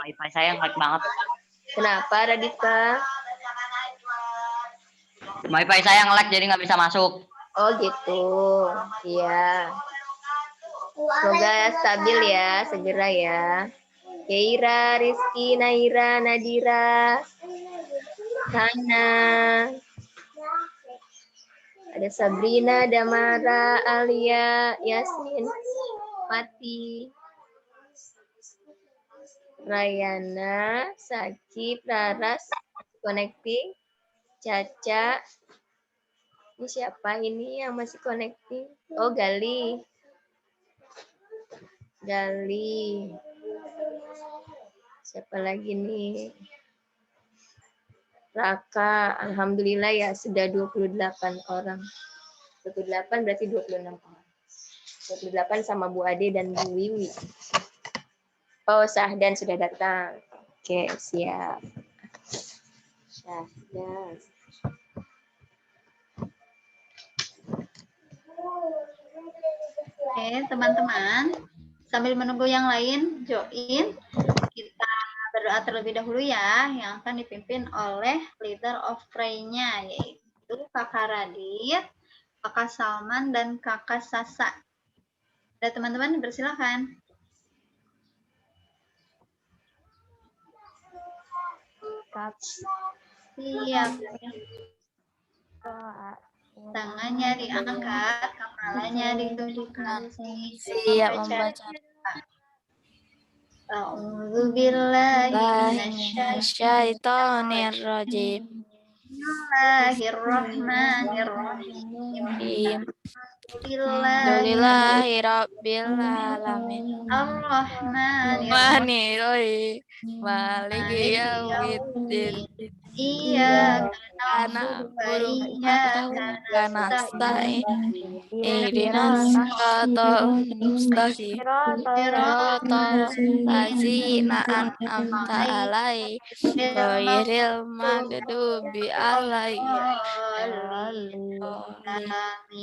Wifi saya nge-lag banget. Kenapa, Radita? Wifi saya nge-lag jadi nggak bisa masuk. Oh gitu, iya. Semoga stabil ya, segera ya. Keira, Rizky, Naira, Nadira, Hana, ada Sabrina, Damara, Alia, Yasin, Mati, Rayana, Sakib, Raras, connecting, Caca. Ini siapa ini yang masih connecting? Oh, Gali. Gali. Siapa lagi nih? Raka. Alhamdulillah ya sudah 28 orang. 28 berarti 26 orang. 28 sama Bu Ade dan Bu Wiwi. Oh, Sahdan sudah datang. Oke, siap. Syahdan. Oke, teman-teman, sambil menunggu yang lain join, kita berdoa terlebih dahulu ya, yang akan dipimpin oleh leader of pray-nya, yaitu Kakak Radit, Kakak Salman, dan Kakak Sasa. Ada teman-teman, bersilakan. Siap. Tangannya diangkat, kepalanya ditundukkan. Siap membaca. A'udzu billahi Minasyaitonir rajim. Bismillahirrahmanirrahim. Alhamdulillahi rabbil alamin. Ar-Rahmanir-Rahim. Maliki yaumiddin. Iya, Karena burung karena stain. Ihdinas Siratal mustaqim. Siratal ladzina an'amta alaihim ghairil maghdubi alaihim.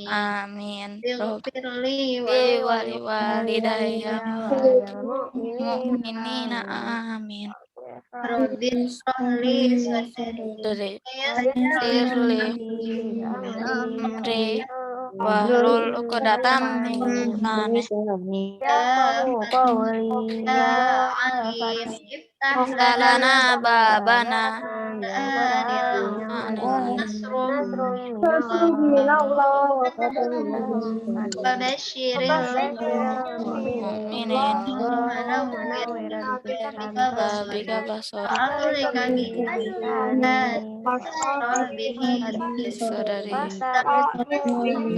Amin. Rabbi wali walidayya mu'minina amin. Rabbi sholli sadri Sirli amri wahlul uqdatam min lisani ya alim iftah lana babana mu'minin babika basor saudari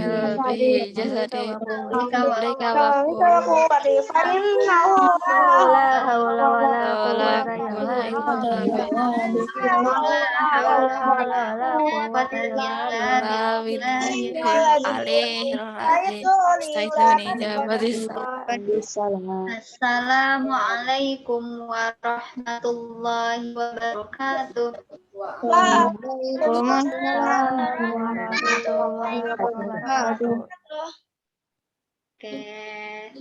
lebih jasadi mereka wafu Assalamualaikum warahmatullahi wabarakatuh. Waalaikumsalam warahmatullahi wabarakatuh. Oke,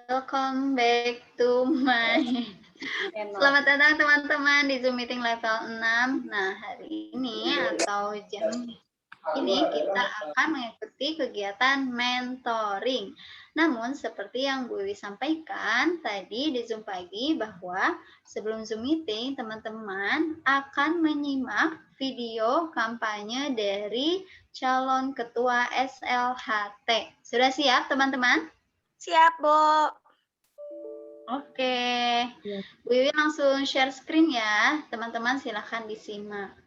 welcome back to my Selamat datang teman-teman di Zoom meeting level 6. Nah, hari ini atau jam ini kita akan mengikuti kegiatan mentoring. Namun seperti yang Bu Wiwi sampaikan tadi di Zoom pagi bahwa sebelum Zoom meeting teman-teman akan menyimak video kampanye dari calon ketua SLHT. Sudah siap teman-teman? Siap, Bu. Oke. Bu Wiwi langsung share screen ya. Teman-teman silahkan disimak.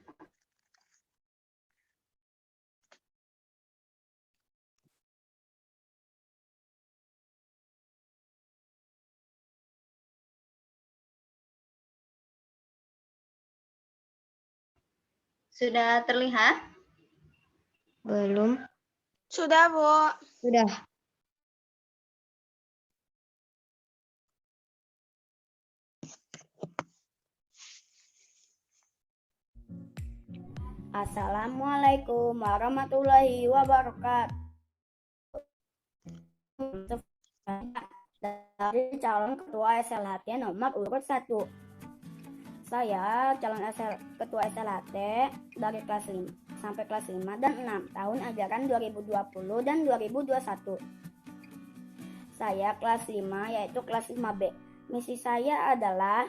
Sudah terlihat? Belum. Sudah, Bu. Sudah. Assalamualaikum warahmatullahi wabarakatuh. Dari calon ketua SLHT nomor urut 1. Saya calon ketua SLHT dari kelas 5 sampai kelas 5 dan 6 tahun ajaran 2020 dan 2021. Saya kelas 5 yaitu kelas 5B. Misi saya adalah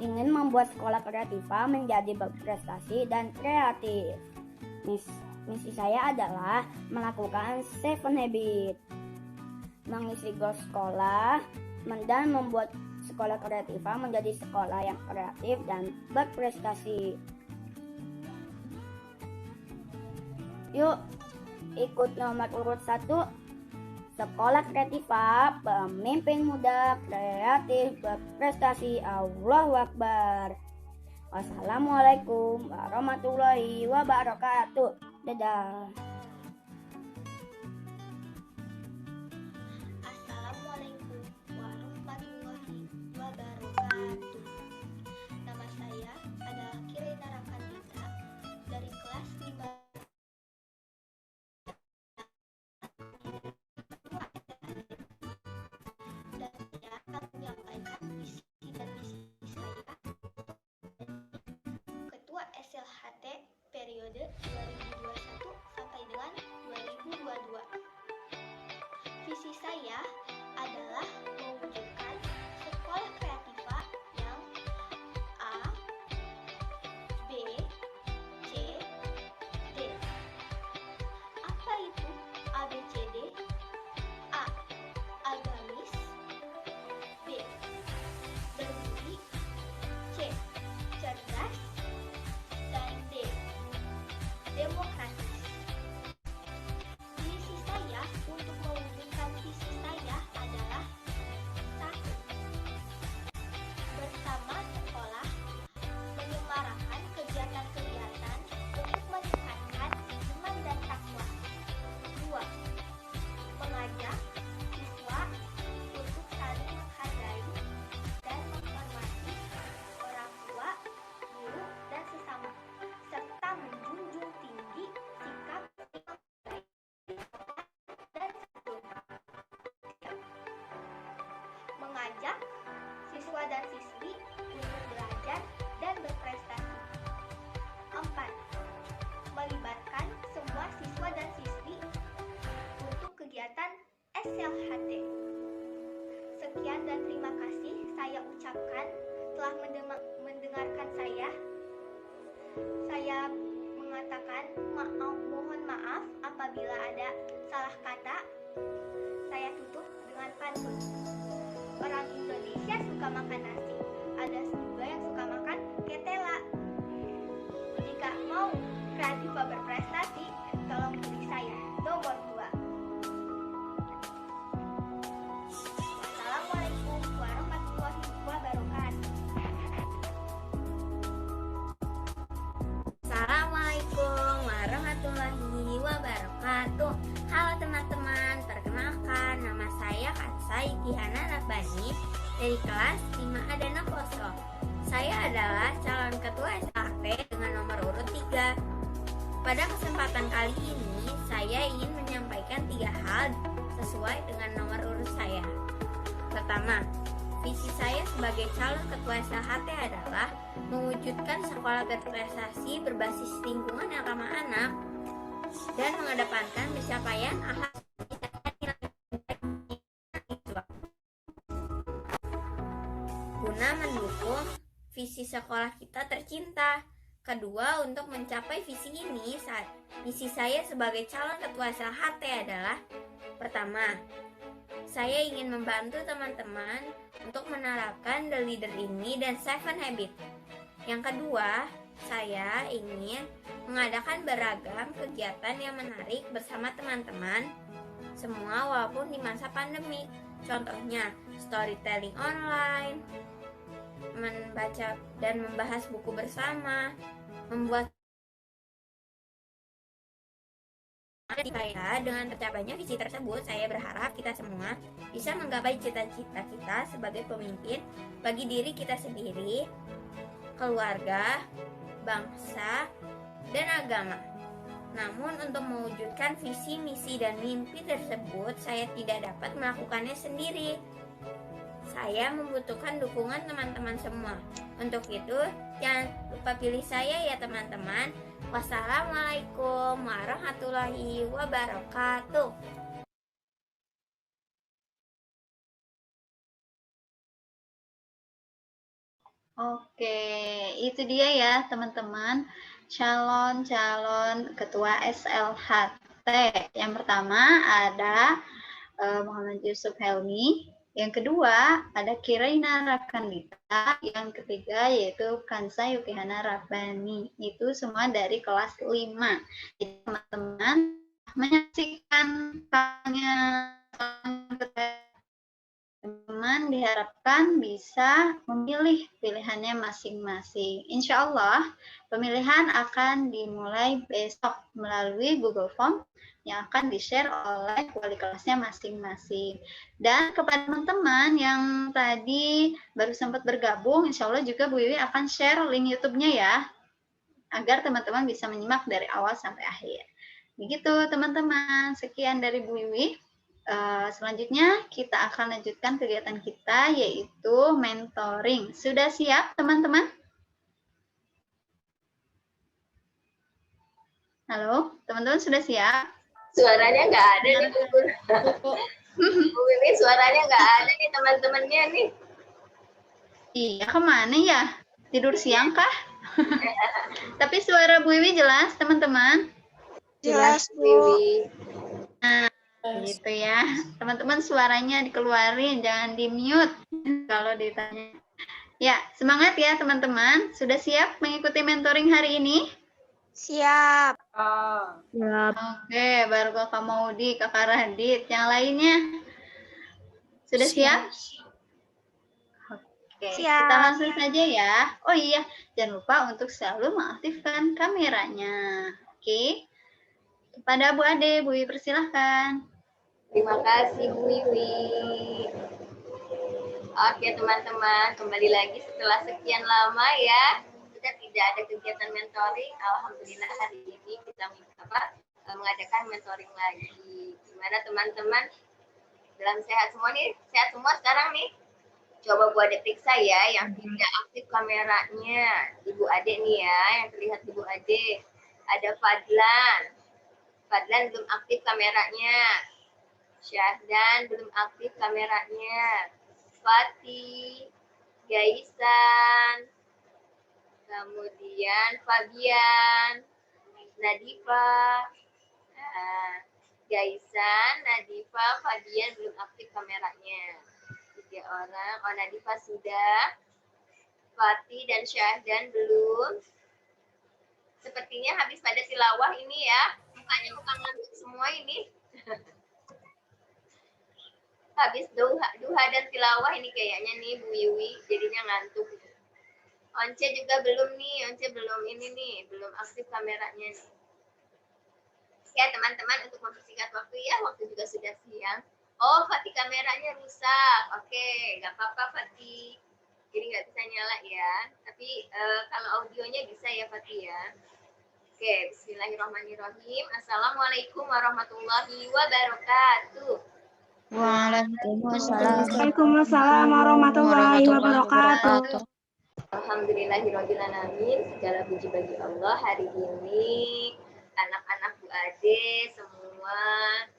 ingin membuat sekolah kreativa menjadi berprestasi dan kreatif. Misi saya adalah melakukan 7 habit, mengisi goals sekolah, dan membuat sekolah kreativa menjadi sekolah yang kreatif dan berprestasi. Yuk, ikut nomor urut 1. Sekolah kreativa, pemimpin muda, kreatif, berprestasi. Allahu Akbar. Wassalamualaikum warahmatullahi wabarakatuh. Dadah. Assalamualaikum warahmatullahi wabarakatuh. Nama saya adalah Kirina Rakandita dari kelas 5 dan saya akan menyampaikan visi dan misi saya Ketua SLHT periode 2021 sampai dengan 2022. Visi saya adalah mewujudkan sekolah kreativa yang A, B, C, D. Apa itu A, B, C, D? A. Agamis. B. Berbudi. C. Cerdas. Dan D. Demokratis. Visi saya untuk mewujudkan visi saya adalah 1. Bersama sekolah menyemarakan kegiatan-kegiatan untuk meningkatkan iman dan takwa. 2. Mengajak siswa untuk saling menghargai dan menghormati orang tua, guru, dan sesama, serta menjunjung tinggi sikap baik dan santun. Mengajak siswa dan siswi untuk belajar dan berprestasi. 4. Melibatkan semua siswa dan siswi untuk kegiatan SLHT. Sekian dan terima kasih saya ucapkan telah mendengarkan saya. Saya mengatakan mohon maaf apabila ada salah kata. Saya tutup dengan pantun. Orang Indonesia suka makan nasi, ada juga yang suka makan ketela. Jika mau kreatif dan berprestasi, tolong pilih saya nomor 2. Wassalamualaikum warahmatullahi wabarakatuh. Assalamualaikum warahmatullahi wabarakatuh. Halo teman-teman, perkenalkan nama saya Kansa Ikihana Rabbani dari kelas 5A Danaposo. Saya adalah calon ketua SLHT dengan nomor urut 3. Pada kesempatan kali ini, saya ingin menyampaikan 3 hal sesuai dengan nomor urut saya. Pertama, visi saya sebagai calon ketua SLHT adalah mewujudkan sekolah berprestasi berbasis lingkungan yang ramah anak dan mengedepankan pencapaian akhlak guna mendukung visi sekolah kita tercinta. Kedua, untuk mencapai visi ini, misi saya sebagai calon ketua SLHT adalah: pertama, saya ingin membantu teman-teman untuk menerapkan The Leader ini dan 7 Habit. Yang kedua, saya ingin mengadakan beragam kegiatan yang menarik bersama teman-teman semua walaupun di masa pandemi. Contohnya, storytelling online, membaca dan membahas buku bersama, membuat saya. Dengan tercapainya visi tersebut, saya berharap kita semua bisa menggapai cita-cita kita sebagai pemimpin bagi diri kita sendiri, keluarga, bangsa, dan agama. Namun untuk mewujudkan visi, misi, dan mimpi tersebut, saya tidak dapat melakukannya sendiri. saya membutuhkan dukungan teman-teman semua. Untuk itu, jangan lupa pilih saya ya teman-teman. Wassalamualaikum warahmatullahi wabarakatuh. Oke, itu dia ya teman-teman, calon-calon ketua SLHT. Yang pertama ada Muhammad Yusuf Helmi, yang kedua ada Kiraina Rakandita, yang ketiga yaitu Kansa Yukihana Rabbani. Itu semua dari kelas 5. Jadi teman-teman menyaksikan teman diharapkan bisa memilih pilihannya masing-masing. Insya Allah, pemilihan akan dimulai besok melalui Google Form yang akan di-share oleh wali kelasnya masing-masing. Dan kepada teman-teman yang tadi baru sempat bergabung, insya Allah juga Bu Wiwi akan share link YouTube-nya ya, agar teman-teman bisa menyimak dari awal sampai akhir. Begitu teman-teman, sekian dari Bu Wiwi. Selanjutnya kita akan lanjutkan kegiatan kita, yaitu mentoring. Sudah siap teman-teman? Halo, teman-teman sudah siap? Suaranya nggak ada nih Bu Wiwi, suaranya nggak ada nih teman-temannya nih. Iya, kemana ya? Tidur siang kah? Tapi suara Bu Wiwi jelas teman-teman? Jelas Bu Wiwi. Nah, gitu ya. Teman-teman suaranya dikeluarin, jangan di-mute kalau ditanya. Ya, semangat ya teman-teman. Sudah siap mengikuti mentoring hari ini? Siap. Oke, baru Kakak Maudi, Kakak Radit. Yang lainnya? Sudah siap? Oke, kita langsung saja ya. Oh iya, jangan lupa untuk selalu mengaktifkan kameranya. Oke. Kepada Bu Ade, Bu Wiwi persilahkan. Terima kasih Bu Wiwi. Oke teman-teman, kembali lagi setelah sekian lama ya. Kita tidak ada kegiatan mentoring. Alhamdulillah hari ini kita mengadakan mentoring lagi. Gimana teman-teman? Dalam sehat semua nih? Sehat semua sekarang nih? Coba Bu Ade periksa ya yang tidak aktif kameranya. Ibu Ade nih ya, yang terlihat Ibu Ade. Ada Fadlan. Fadlan belum aktif kameranya. Syahdan belum aktif kameranya. Fatih, Gaisan, kemudian Fabian, Nadifa, Gaisan, Nadifa, Fabian belum aktif kameranya. 3 orang. Oh, Nadifa sudah. Fatih dan Syahdan belum. Sepertinya habis pada tilawah ini ya. Mukanya muka ngantuk semua ini. Habis duha dan tilawah ini kayaknya nih Bu Wiwi jadinya ngantuk. Once juga belum nih, Once belum ini nih, belum aktif kameranya nih. Ya teman-teman, untuk mempersingkat waktu ya, waktu juga sudah siang. Oh, Fatih kameranya rusak. Oke, nggak apa-apa Fatih. Jadi nggak bisa nyala ya. Tapi kalau audionya bisa ya Fatih ya. Oke, bismillahirrahmanirrahim. Assalamualaikum warahmatullahi wabarakatuh. Waalaikumsalam warahmatullahi wabarakatuh. Alhamdulillahirrahmanirrahim. Segala puji bagi Allah, hari ini anak-anak Bu Ade semua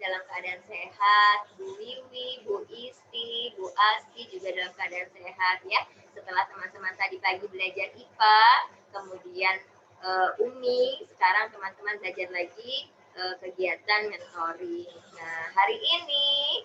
dalam keadaan sehat. Bu Wiwi, Bu Isti, Bu Asti juga dalam keadaan sehat ya. Setelah teman-teman tadi pagi belajar IPA, kemudian Umi, sekarang teman-teman belajar lagi kegiatan mentoring. Nah, hari ini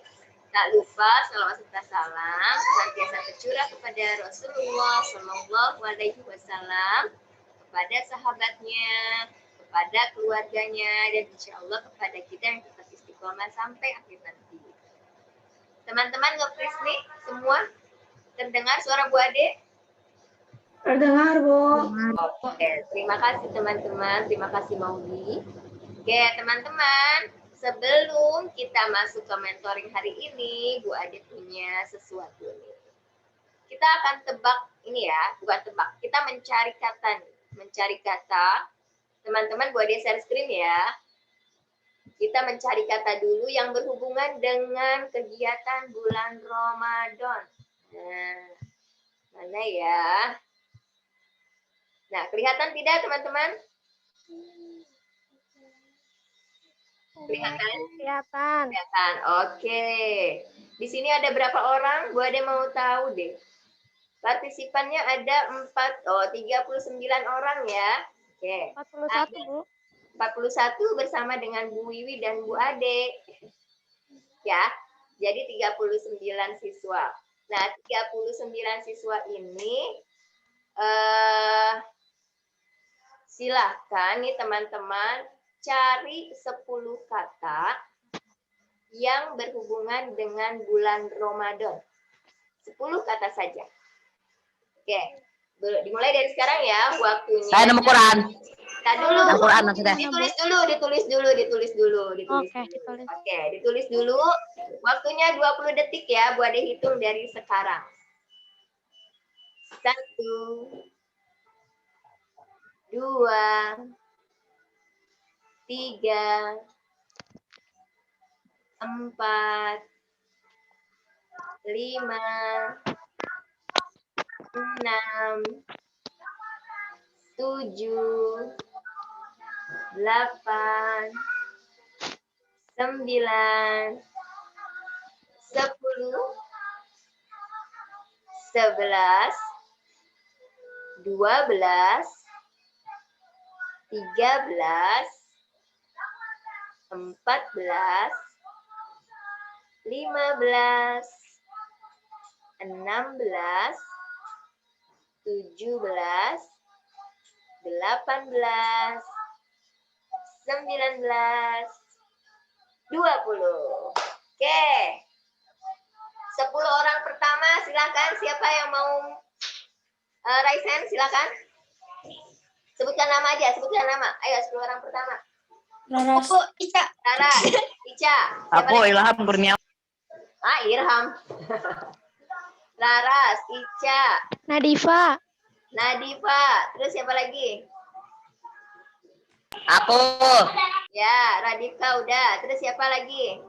tak lupa salawat serta salam senantiasa tercurah kepada Rasulullah Shallallahu Alaihi Wasallam, kepada sahabatnya, kepada keluarganya, dan insya Allah kepada kita yang tetap istiqomah sampai akhir nanti. Teman-teman nge-freeze nih semua? Terdengar suara Bu Ade? Terdengar, Bu. Oke, terima kasih teman-teman, terima kasih Maudi. Oke, teman-teman, sebelum kita masuk ke mentoring hari ini, Bu Ade punya sesuatu nih. Kita akan tebak ini ya, bukan tebak. Kita mencari kata nih. Mencari kata. Teman-teman, Bu Ade share screen ya. Kita mencari kata dulu yang berhubungan dengan kegiatan bulan Ramadan. Nah, mana ya? Nah, kelihatan tidak teman-teman? Kelihatan? Kelihatan. Kelihatan. Oke. Di sini ada berapa orang? Bu Ade mau tahu deh. Partisipannya ada 39 orang ya. Oke. 41, Bu. 41 bersama dengan Bu Wiwi dan Bu Ade. Ya. Jadi 39 siswa. Nah, 39 siswa ini silahkan nih teman-teman cari 10 kata yang berhubungan dengan bulan Ramadan. 10 kata saja. Oke, dimulai dari sekarang ya waktunya. Saya nemu Quran. Nah, dulu. Nemu Quran maksudnya. Ditulis dulu. Oke, ditulis. Oke, ditulis dulu. Waktunya 20 detik ya, Bu Ade hitung dari sekarang. 1, 2, 3, 4, 5, 6, 7, 8, 9, 10, 11, 12, 13, 14, 15, 16, 17, 18, 19, 20. Oke. 10 orang pertama silakan, siapa yang mau raise hand silakan. Sebutkan nama aja, sebutkan nama. Ayo 10 orang pertama. Laras. Ica. Ica. Aku Ilham Kurnia. Irham. Laras, Ica, Nadifa. terus siapa lagi? Aku. Ya, Radika udah. Terus siapa lagi?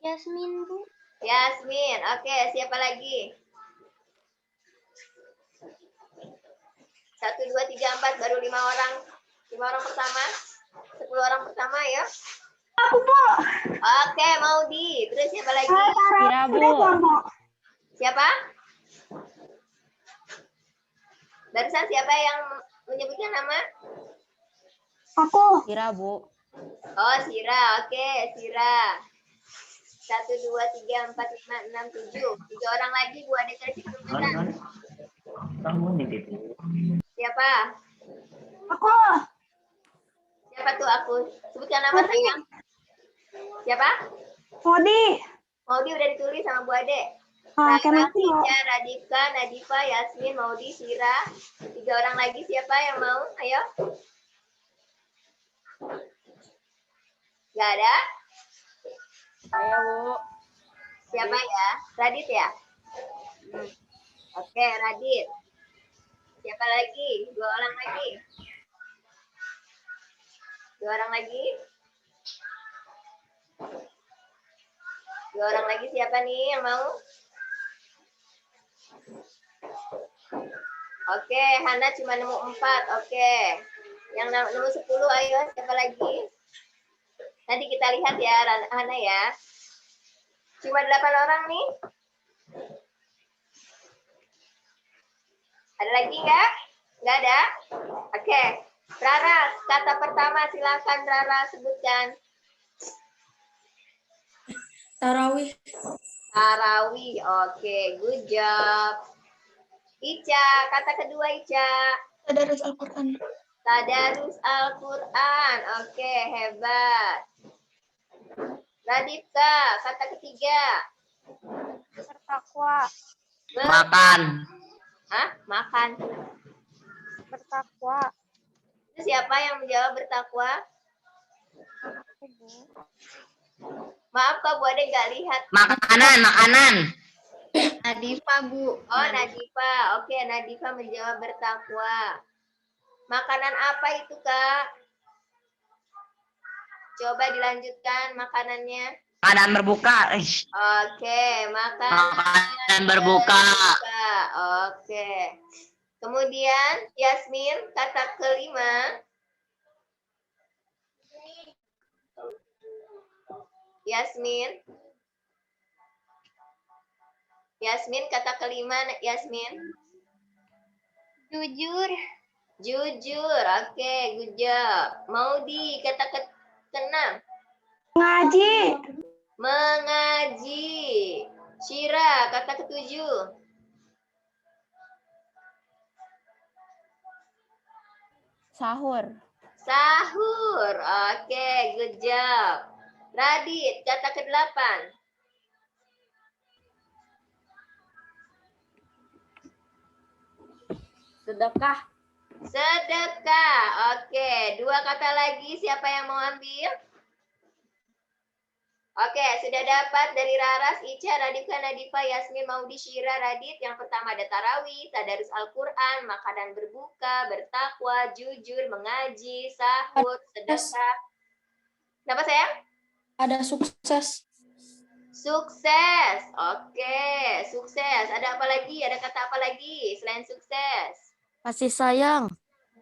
Yasmin, Bu. Yasmin. Oke, siapa lagi? 1, 2, 3, 4, baru 5 orang. 5 orang pertama. 10 orang pertama ya. Aku, Bu. Oke, Maudi. Terus siapa lagi? Ira, Bu. Siapa? Barusan siapa yang menyebutkan nama? Aku. Ira, Bu. Oh, Sira. Oke, Sira. 1, 2, 3, 4, 5, 6, 7. 3 orang lagi, Bu Ade kasih tuntutan. Siapa? Aku. Siapa tuh aku? Sebutkan nama sayang. Siapa? Modi. Maudi udah ditulis sama Bu Ade. Oke, Laras, Bu. Ica, Radika, Nadifa, Yasmin, Maudi, Sira. 3 orang lagi siapa yang mau? Ayo. Gak ada? Saya, Bu. Siapa ya? Radit ya? Oke, Radit. Siapa lagi? 2 orang lagi. 2 orang lagi. 2 orang lagi siapa nih yang mau? Oke, Hana cuma nemu 4. Oke. Yang nemu 10, ayo. Siapa lagi? Nanti kita lihat ya, Hana ya. Cuma 8 orang nih. Ada lagi nggak? Nggak ada? Oke. Rara, kata pertama silakan Rara sebutkan. Tarawih. Tarawih. Oke, good job. Ica, kata kedua Ica. Tadarus Al-Quran. Tadarus Al-Quran. Oke, hebat. Radipka, kata ketiga. Bertakwa. Makan. Hah? Makan. Bertakwa. Itu siapa yang menjawab bertakwa? Maaf Kak, Bu Ade nggak lihat. Makanan. Nadifa, Bu. Oh, Nadifa. Oke, Nadifa menjawab bertakwa. Makanan apa itu, Kak? Coba dilanjutkan makanannya. Makanan berbuka. Oke, makanan Makanan berbuka. Oke. Kemudian Yasmin, kata kelima. Yasmin. Yasmin, kata kelima, Yasmin. Jujur. Jujur, oke, good job. Maudi, kata keenam. Ngaji. Mengaji. Syira, kata ketujuh. Sahur. Sahur, oke, good job. Radit, kata kedelapan. Sedekah. Sedekah, oke. Dua kata lagi, siapa yang mau ambil? Oke, sudah dapat dari Raras, Ica, Radika, Nadifa, Yasmin, Maudi, Syira, Radit. Yang pertama ada tarawih, tadarus Al-Quran, makanan berbuka, bertakwa, jujur, mengaji, sahur, sedekah. Kenapa sayang? Ada sukses. Sukses, oke, sukses. Ada apa lagi? Ada kata apa lagi selain sukses? Kasih sayang.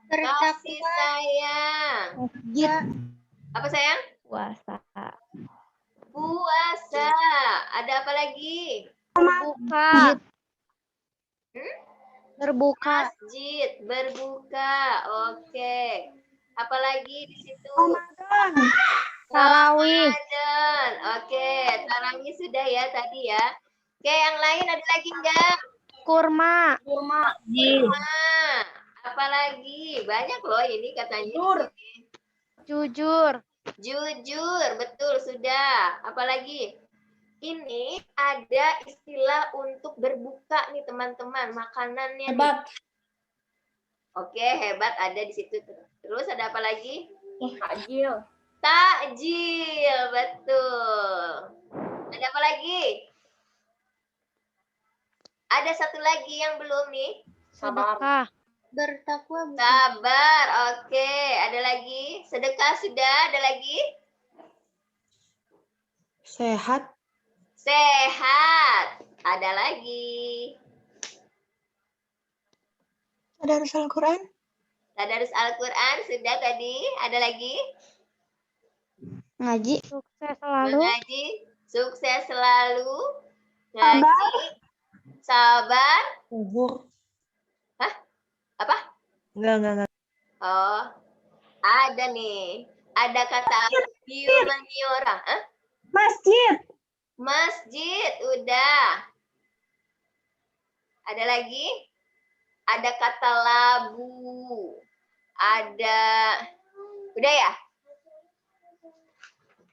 Kasih sayang. Apa sayang? Puasa. Puasa. Ada apa lagi? Berbuka. Berbuka. Masjid, berbuka. Oke. Apalagi di situ? Tarawih. Ramadan. Oke, tarawih sudah ya tadi ya. Oke, yang lain ada lagi enggak? Kurma. Nah, apalagi? Banyak loh ini katanya. Jujur. Jujur, betul sudah. Apalagi? Ini ada istilah untuk berbuka nih teman-teman, makanannya nih. Hebat. Oke, hebat ada di situ. Terus ada apa lagi? Takjil. Takjil, betul. Ada apa lagi? Ada satu lagi yang belum nih. Sedekah. Bertakwa. Sabar, oke. Ada lagi? Sedekah sudah, ada lagi? Sehat. Sehat. Ada lagi. Tadarus Al-Quran. Tadarus Al-Quran sudah tadi. Ada lagi? Ngaji. Sukses selalu. Mengaji. Sukses selalu. Ngaji. Sabar. Subur. Hah? Apa? Enggak. Oh, ada nih. Ada kata humaniora. Hah? Masjid. Masjid, udah. Ada lagi? Ada kata labu. Ada. Udah ya?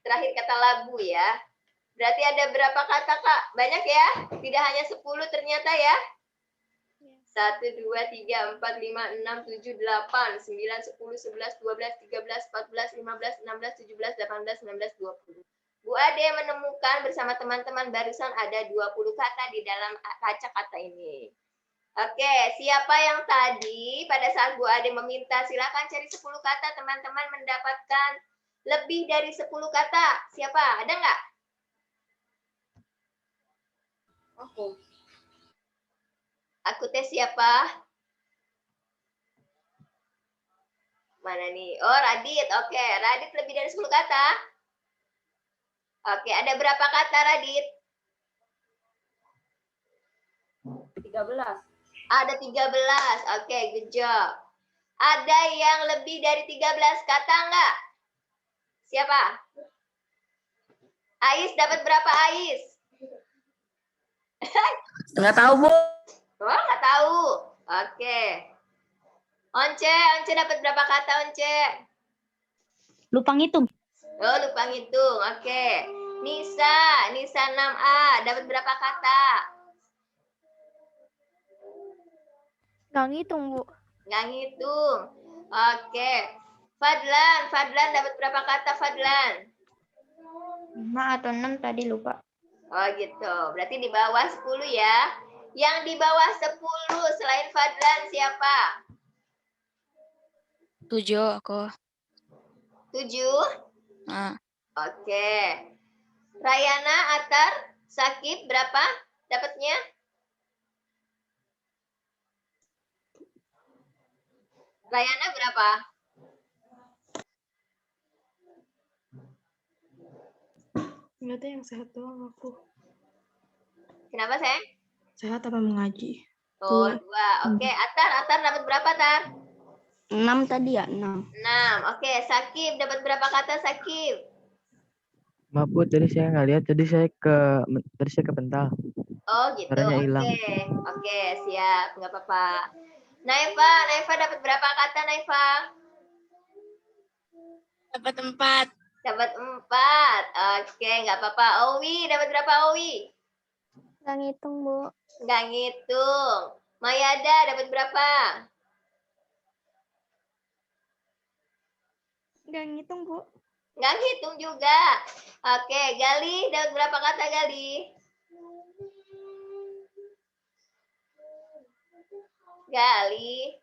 Terakhir kata labu ya. Berarti ada berapa kata, Kak? Banyak ya? Tidak hanya 10 ternyata ya? 1, 2, 3, 4, 5, 6, 7, 8, 9, 10, 11, 12, 13, 14, 15, 16, 17, 18, 19, 20. Bu Ade menemukan bersama teman-teman barusan ada 20 kata di dalam kaca kata ini. Oke, siapa yang tadi pada saat Bu Ade meminta silakan cari 10 kata, teman-teman mendapatkan lebih dari 10 kata. Siapa? Ada nggak? Aku tes siapa? Mana nih? Oh, Radit. Oke, Radit lebih dari 10 kata. Oke, ada berapa kata Radit? 13. Ada 13. Oke, good job. Ada yang lebih dari 13 kata enggak? Siapa? Ais dapat berapa Ais? Nggak tahu, Bu. Oh, nggak tahu. Oke. Once dapat berapa kata Once? Lupa ngitung. Oh, lupa ngitung. Oke. Nisa 6A dapat berapa kata? Nggak ngitung, Bu. Nggak ngitung. Oke. Fadlan dapat berapa kata Fadlan? 5 atau 6 tadi lupa. Oh gitu. Berarti di bawah 10 ya. Yang di bawah 10 selain Fadlan siapa? 7 aku. 7? Nah. Oke. Rayana, Atar, Sakib berapa dapatnya? Rayana berapa? Enggak ada yang sehat doang aku. Kenapa, sayang? Sehat apa mengaji? Oh, Dua. 2. Oke, Atar dapat berapa, Tar? 6 tadi ya, 6. 6. Oke, Sakib dapat berapa kata, Sakib? Maaf Bu, tadi saya nggak lihat, tadi saya ke pental. Oh, gitu. Suaranya hilang. Oke, siap. Nggak apa-apa. Naifa dapat berapa kata, Naifa? Dapat 4. Dapat 4. Oke, nggak apa-apa. Owi dapat berapa, Owi? Nggak ngitung, Bu. Nggak ngitung. Mayada dapat berapa? Nggak ngitung, Bu. Nggak ngitung juga. Oke, Gali dapat berapa kata, Gali? Gali.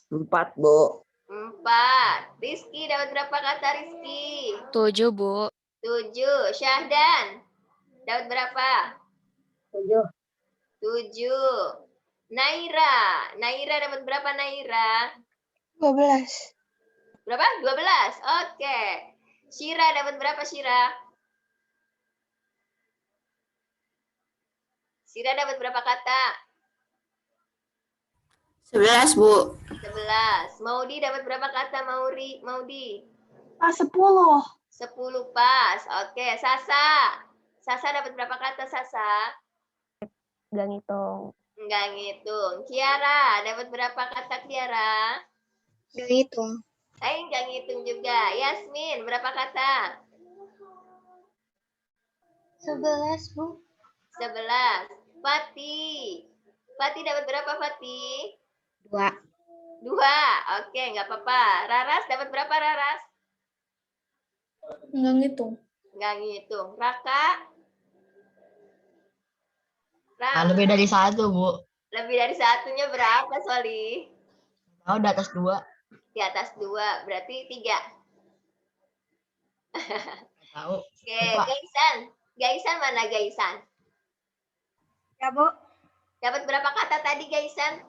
4, Bu. 4. Rizky dapat berapa kata, Rizky? 7, Bu. 7. Syahdan dapat berapa? 7. 7. Naira dapat berapa, Naira? 12. Berapa? 12. Oke. Syira dapat berapa, Syira? Syira dapat berapa kata? 11, Bu. 11. Maudi dapat berapa kata, Maudi? 10. 10 pas. Oke, Sasa dapat berapa kata, Sasa? Nggak ngitung. Enggak ngitung. Kiara dapat berapa kata, Kiara? Nggak ngitung. Enggak ngitung juga. Yasmin berapa kata? 11, Bu. 11. Fatih dapat berapa, Fatih? 2. 2. Oke, nggak apa-apa. Raras dapat berapa, Raras? Enggak ngitung. Nggak ngitung. Raka? Raka? Lebih dari 1, Bu. Lebih dari satunya berapa, Soli? Tahu di atas 2. Di atas 2, berarti 3. Tahu. Oke, Gaisan mana, Gaisan? Ya, Bu. Dapat berapa kata tadi, Gaisan?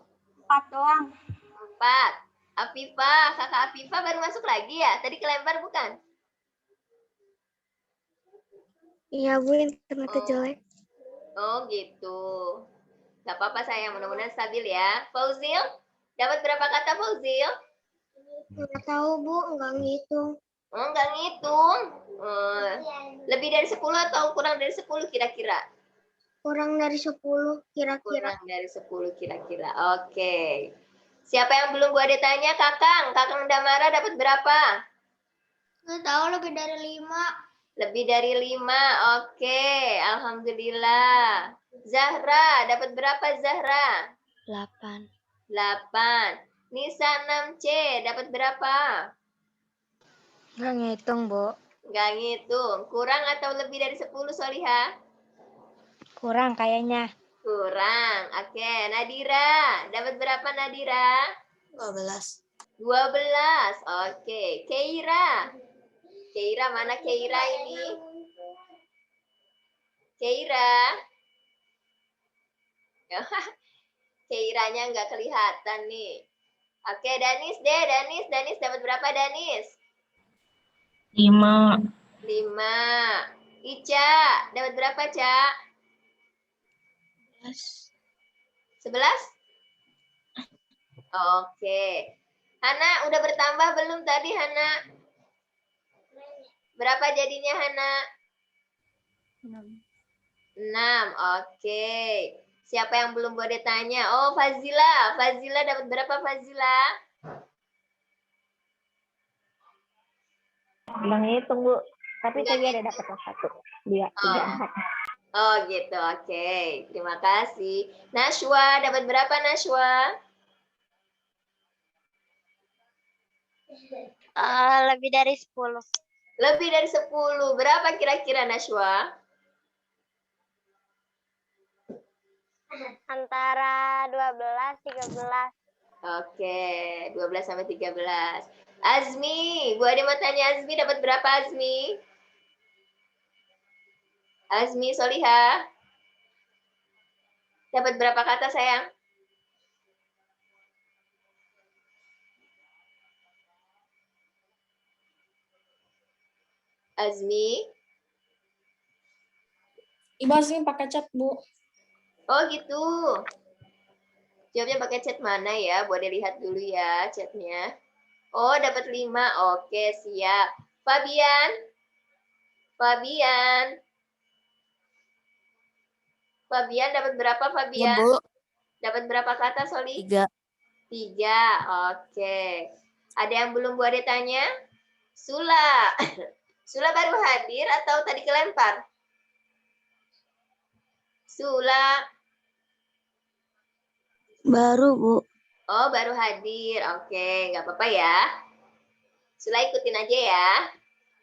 4 doang. 4. Afifah, kakak Afifah baru masuk lagi ya? Tadi kelempar bukan? Iya, Bu. Internetnya jelek. Oh gitu. Gak apa-apa sayang, mudah-mudahan stabil ya. Fauzil, dapat berapa kata, Fauzil? Nggak tahu, Bu. Nggak ngitung. Oh, nggak ngitung. Lebih dari 10 atau kurang dari 10 kira-kira? Kurang dari 10 kira-kira. Kurang dari 10 kira-kira. Oke. Siapa yang belum gua ditanya, Kakang? Kakang Damara dapat berapa? Nggak tahu, lebih dari 5. Lebih dari 5. Oke, alhamdulillah. Zahra, dapat berapa, Zahra? 8. 8. Nisa 6C, dapat berapa? Nggak ngitung, Bu. Nggak ngitung. Kurang atau lebih dari 10, Soliha? Kurang kayaknya. Kurang. Oke, Nadira. Dapat berapa, Nadira? 12. 12. Oke. Keira. Keira, mana Keira ini? Keira. Keiranya nggak kelihatan nih. Oke, Danis deh. Danis dapat berapa, Danis? 5. 5. Ica, dapat berapa, Ca? 11? Oke. Hana, udah bertambah belum tadi, Hana? Berapa jadinya, Hana? 6. Oke. Siapa yang belum boleh tanya? Oh, Fazila. Fazila dapat berapa, Fazila? Nggak ngitung, Bu. Tapi tadi ada dapat 1. 2, 3, 4. Oh, gitu. Oke. Terima kasih. Nashwa, dapat berapa, Nashwa? Lebih dari 10. Lebih dari 10. Berapa kira-kira, Nashwa? Antara 12, 13. Oke, 12 sampai 13. Azmi, Bu Ade mau tanya Azmi dapat berapa, Azmi? Azmi Soliha. Dapat berapa kata sayang? Azmi. Ibu Azmi pakai chat, Bu. Oh gitu. Jawabnya pakai chat mana ya? Boleh lihat dulu ya chatnya. Oh, dapat 5. Oke, siap. Fabian. Fabian. Fabian dapat berapa, Fabian? Bu. Dapat berapa kata, Soli? 3. 3. Oke. Ada yang belum Bu Ade tanya? Sula. Sula baru hadir atau tadi kelempar? Sula. Baru, Bu. Oh, baru hadir. Oke, nggak apa-apa ya. Sula ikutin aja ya.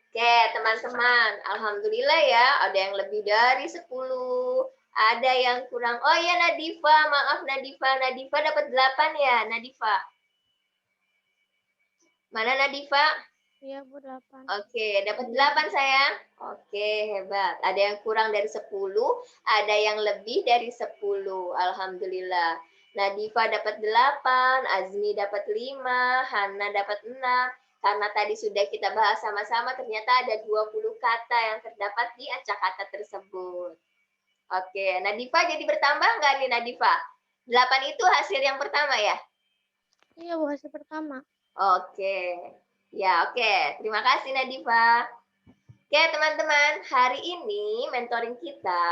Oke, teman-teman. Alhamdulillah ya, ada yang lebih dari 10. Ada yang kurang. Oh ya, Nadifa. Maaf, Nadifa. Nadifa dapat 8 ya, Nadifa. Mana Nadifa? Iya, Bu, 8. Oke, dapat 8 sayang. Oke, hebat. Ada yang kurang dari 10, ada yang lebih dari 10. Alhamdulillah. Nadifa dapat 8, Azmi dapat 5, Hana dapat 6. Karena tadi sudah kita bahas sama-sama, ternyata ada 20 kata yang terdapat di acakata tersebut. Oke, Nadifa jadi bertambah nggak nih Nadifa? 8 itu hasil yang pertama ya? Iya, Bu, hasil pertama. Oke. Ya, oke. Terima kasih Nadifa. Oke, teman-teman. Hari ini mentoring kita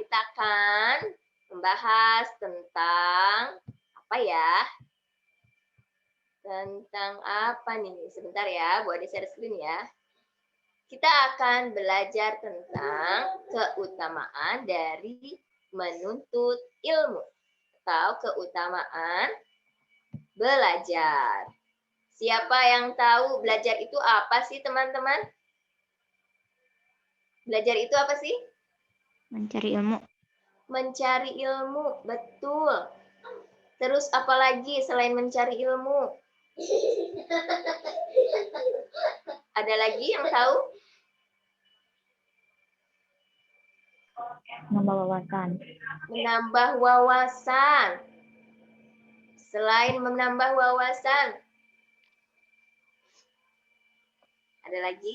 akan membahas tentang apa ya? Tentang apa nih? Sebentar ya, Bu Ade share screen ya. Kita akan belajar tentang keutamaan dari menuntut ilmu atau keutamaan belajar. Siapa yang tahu belajar itu apa sih, teman-teman? Belajar itu apa sih? Mencari ilmu. Mencari ilmu, betul. Terus apa lagi selain mencari ilmu? Ada lagi yang tahu? Menambah wawasan. Menambah wawasan. Selain menambah wawasan, ada lagi?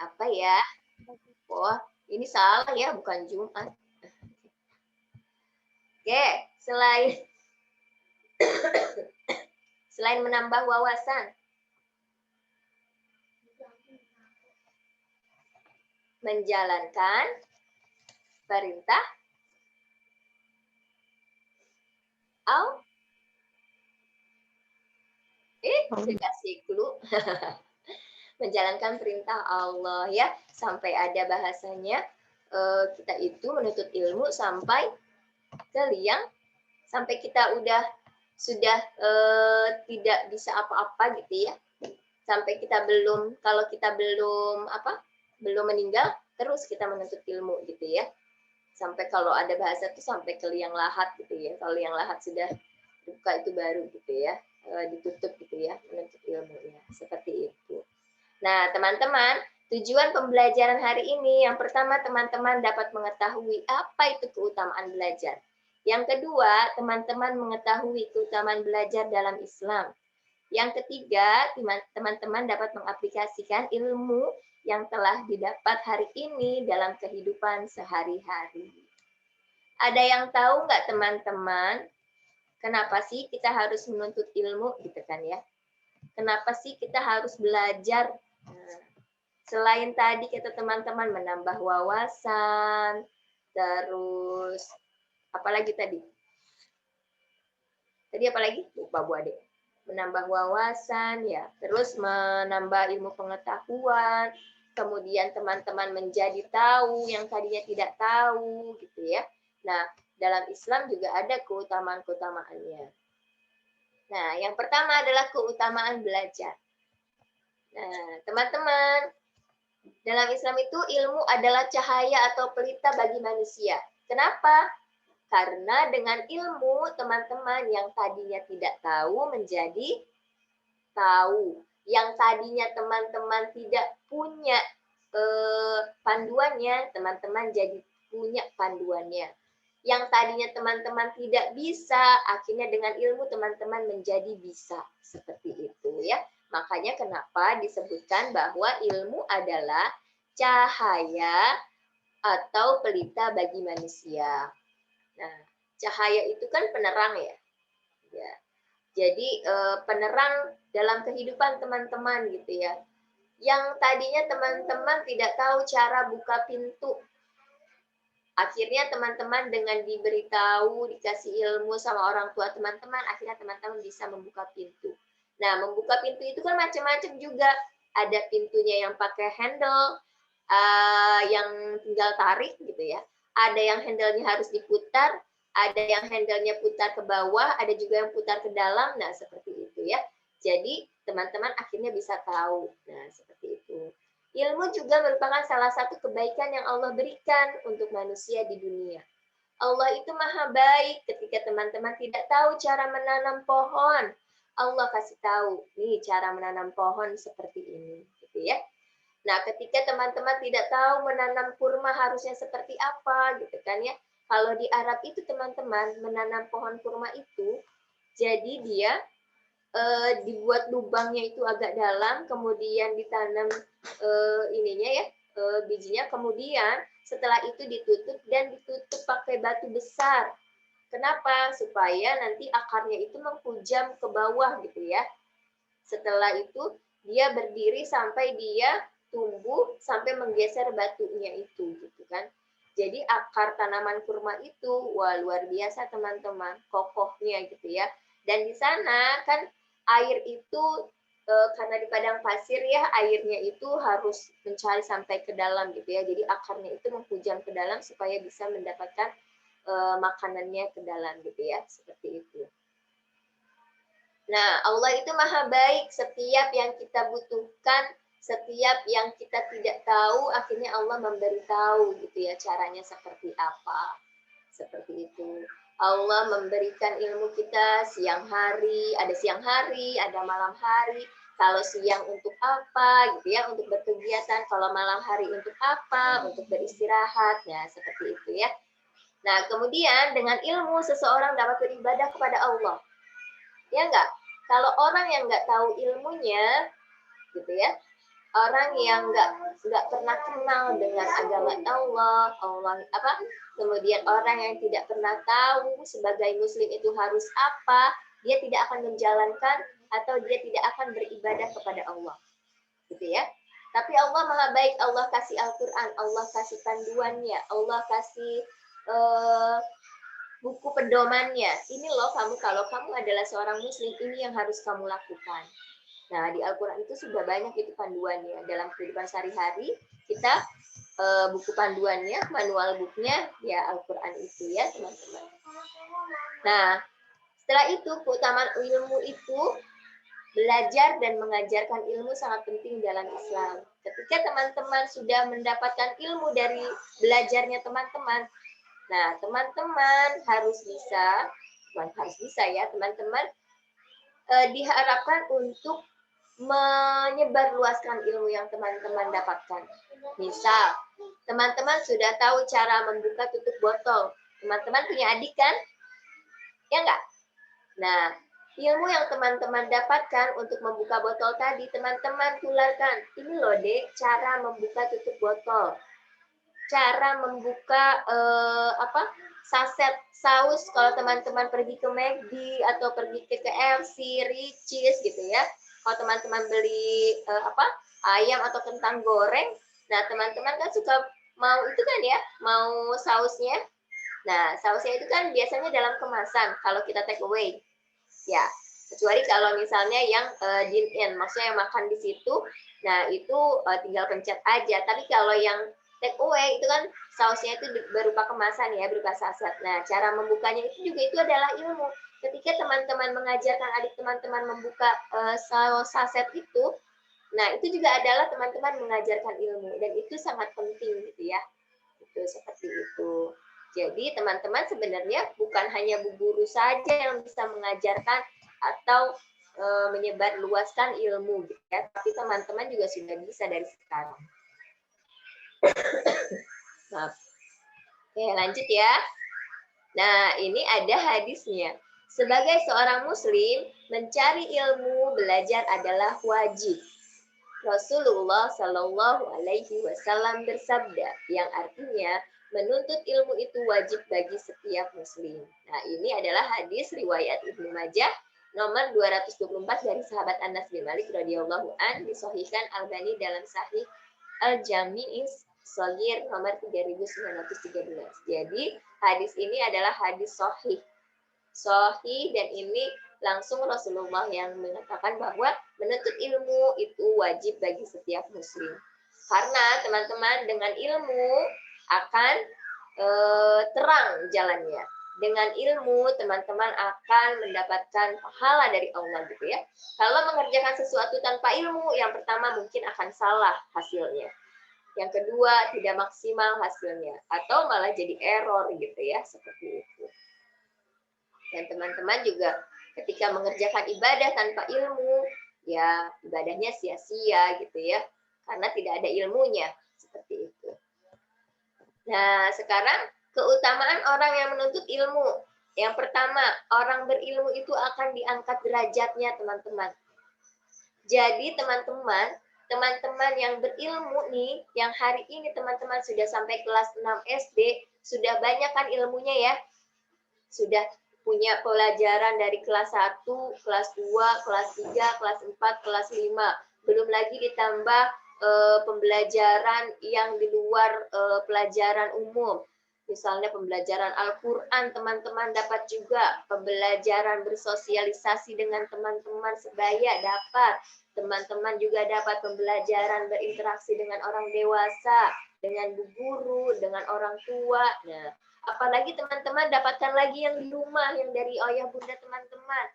Apa ya? Wah, ini salah ya, bukan Jumat. Oke, selain menambah wawasan, menjalankan perintah Allah. Dikasih clue. Menjalankan perintah Allah ya, sampai ada bahasanya kita itu menuntut ilmu sampai ke liang, sampai kita sudah tidak bisa apa-apa gitu ya, sampai kita belum, kalau kita belum meninggal terus kita menuntut ilmu gitu ya, sampai kalau ada bahasa tuh sampai ke liang lahat gitu ya, kalau liang lahat sudah buka itu baru gitu ya, ditutup gitu ya, menuntut ilmu ya, seperti itu. Nah, teman-teman, tujuan pembelajaran hari ini, yang pertama teman-teman dapat mengetahui apa itu keutamaan belajar. Yang kedua, teman-teman mengetahui keutamaan belajar dalam Islam. Yang ketiga, teman-teman dapat mengaplikasikan ilmu yang telah didapat hari ini dalam kehidupan sehari-hari. Ada yang tahu nggak teman-teman, kenapa sih kita harus menuntut ilmu gitu kan ya? Kenapa sih kita harus belajar? Nah, selain tadi kata teman-teman menambah wawasan, terus apalagi tadi? Tadi apalagi? Lupa Bu Ade. Menambah wawasan ya, terus menambah ilmu pengetahuan, kemudian teman-teman menjadi tahu yang tadinya tidak tahu gitu ya. Nah, dalam Islam juga ada keutamaan-keutamaannya. Nah, yang pertama adalah keutamaan belajar. Nah, teman-teman, dalam Islam itu ilmu adalah cahaya atau pelita bagi manusia. Kenapa? Karena dengan ilmu, teman-teman yang tadinya tidak tahu menjadi tahu. Yang tadinya teman-teman tidak punya panduannya, teman-teman jadi punya panduannya. Yang tadinya teman-teman tidak bisa, akhirnya dengan ilmu teman-teman menjadi bisa. Seperti itu ya. Makanya kenapa disebutkan bahwa ilmu adalah cahaya atau pelita bagi manusia. Nah, cahaya itu kan penerang ya. Ya. Jadi penerang dalam kehidupan teman-teman gitu ya. Yang tadinya teman-teman tidak tahu cara buka pintu. Akhirnya teman-teman dengan diberitahu, dikasih ilmu sama orang tua teman-teman, akhirnya teman-teman bisa membuka pintu. Nah, membuka pintu itu kan macam-macam juga. Ada pintunya yang pakai handle, yang tinggal tarik gitu ya. Ada yang handle-nya harus diputar, ada yang handle-nya putar ke bawah, ada juga yang putar ke dalam. Nah, seperti itu ya. Jadi, teman-teman akhirnya bisa tahu. Nah, seperti itu. Ilmu juga merupakan salah satu kebaikan yang Allah berikan untuk manusia di dunia. Allah itu maha baik ketika teman-teman tidak tahu cara menanam pohon. Allah kasih tahu, nih cara menanam pohon seperti ini. Gitu ya. Nah, ketika teman-teman tidak tahu menanam kurma harusnya seperti apa, gitu kan ya. Kalau di Arab itu teman-teman menanam pohon kurma itu, jadi dia dibuat lubangnya itu agak dalam, kemudian ditanam ininya ya, bijinya, kemudian setelah itu ditutup dan ditutup pakai batu besar. Kenapa? Supaya nanti akarnya itu menghujam ke bawah gitu ya. Setelah itu dia berdiri sampai dia tumbuh sampai menggeser batunya itu gitu kan. Jadi akar tanaman kurma itu wah luar biasa teman-teman, kokohnya gitu ya. Dan di sana kan air itu karena di padang pasir ya, airnya itu harus mencari sampai ke dalam gitu ya. Jadi akarnya itu menghujam ke dalam supaya bisa mendapatkan makanannya ke dalam gitu ya, seperti itu. Nah, Allah itu maha baik, setiap yang kita butuhkan, setiap yang kita tidak tahu, akhirnya Allah memberitahu gitu ya, caranya seperti apa. Seperti itu. Allah memberikan ilmu kita siang hari, ada malam hari. Kalau siang untuk apa, gitu ya, untuk berkegiatan. Kalau malam hari untuk apa, untuk beristirahat. Ya, seperti itu ya. Nah, kemudian dengan ilmu seseorang dapat beribadah kepada Allah. Ya enggak? Kalau orang yang enggak tahu ilmunya, gitu ya, orang yang enggak pernah kenal dengan agama Allah kemudian orang yang tidak pernah tahu sebagai muslim itu harus apa, dia tidak akan menjalankan atau dia tidak akan beribadah kepada Allah. Gitu ya. Tapi Allah maha baik, Allah kasih Al-Qur'an, Allah kasih panduannya, Allah kasih buku pedomannya. Ini loh kamu, kalau kamu adalah seorang muslim, ini yang harus kamu lakukan. Nah, di Al-Quran itu sudah banyak itu panduannya. Dalam kehidupan sehari-hari, kita buku panduannya, manual booknya, ya Al-Quran itu ya, teman-teman. Nah, setelah itu, keutamaan ilmu itu, belajar dan mengajarkan ilmu sangat penting dalam Islam. Ketika teman-teman sudah mendapatkan ilmu dari belajarnya teman-teman, nah, teman-teman harus bisa, ya, teman-teman diharapkan untuk menyebarluaskan ilmu yang teman-teman dapatkan. Misal, teman-teman sudah tahu cara membuka tutup botol. Teman-teman punya adik kan? Ya enggak? Nah, ilmu yang teman-teman dapatkan untuk membuka botol tadi, teman-teman tularkan. Ini loh, Dek, cara membuka tutup botol. Cara membuka saset saus kalau teman-teman pergi ke McD atau pergi ke KFC, Richeese gitu ya. Kalau teman-teman beli ayam atau kentang goreng, nah teman-teman kan suka mau itu kan ya, mau sausnya. Nah, sausnya itu kan biasanya dalam kemasan kalau kita take away. Ya, kecuali kalau misalnya yang dine-in, maksudnya yang makan di situ, nah itu tinggal pencet aja. Tapi kalau yang take away itu kan sausnya itu berupa kemasan ya, berupa saset. Nah, cara membukanya itu juga itu adalah ilmu. Ketika teman-teman mengajarkan adik teman-teman membuka saus saset itu, nah itu juga adalah teman-teman mengajarkan ilmu dan itu sangat penting gitu ya. Itu seperti itu. Jadi teman-teman sebenarnya bukan hanya bu guru saja yang bisa mengajarkan atau menyebar luaskan ilmu gitu ya. Tapi teman-teman juga sudah bisa dari sekarang. Maaf. Oke, lanjut ya. Nah, ini ada hadisnya. Sebagai seorang muslim, mencari ilmu belajar adalah wajib. Rasulullah Shallallahu Alaihi Wasallam bersabda, yang artinya menuntut ilmu itu wajib bagi setiap muslim. Nah, ini adalah hadis riwayat Ibnu Majah nomor 224 dari sahabat Anas bin Malik radhiyallahu an, disahihkan Albani dalam Sahih Al-Jami'is Shaghir nomor 3913. Jadi, hadis ini adalah hadis sahih. Sahih, dan ini langsung Rasulullah yang mengatakan bahwa menuntut ilmu itu wajib bagi setiap muslim. Karena teman-teman, dengan ilmu akan terang jalannya. Dengan ilmu teman-teman akan mendapatkan pahala dari Allah gitu ya. Kalau mengerjakan sesuatu tanpa ilmu, yang pertama mungkin akan salah hasilnya. Yang kedua tidak maksimal hasilnya, atau malah jadi error gitu ya, seperti itu. Dan teman-teman juga ketika mengerjakan ibadah tanpa ilmu, ya ibadahnya sia-sia gitu ya, karena tidak ada ilmunya, seperti itu. Nah, sekarang keutamaan orang yang menuntut ilmu. Yang pertama, orang berilmu itu akan diangkat derajatnya, teman-teman. Jadi teman-teman yang berilmu nih, yang hari ini teman-teman sudah sampai kelas 6 SD, sudah banyak kan ilmunya ya? Sudah punya pelajaran dari kelas 1, kelas 2, kelas 3, kelas 4, kelas 5. Belum lagi ditambah pembelajaran yang di luar pelajaran umum. Misalnya pembelajaran Al-Quran, teman-teman dapat juga. Pembelajaran bersosialisasi dengan teman-teman sebaya dapat. Teman-teman juga dapat pembelajaran berinteraksi dengan orang dewasa, dengan bu guru, dengan orang tua. Nah, apalagi teman-teman dapatkan lagi yang di rumah, yang dari ayah bunda teman-teman.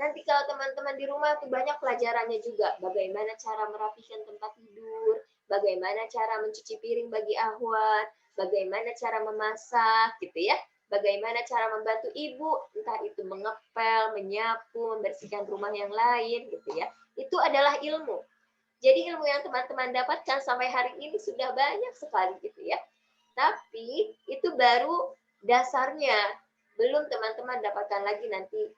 Nanti kalau teman-teman di rumah tuh banyak pelajarannya juga. Bagaimana cara merapikan tempat tidur, bagaimana cara mencuci piring bagi ahwat, bagaimana cara memasak gitu ya. Bagaimana cara membantu ibu, entah itu mengepel, menyapu, membersihkan rumah yang lain gitu ya. Itu adalah ilmu. Jadi ilmu yang teman-teman dapatkan sampai hari ini sudah banyak sekali gitu ya. Tapi itu baru dasarnya. Belum teman-teman dapatkan lagi nanti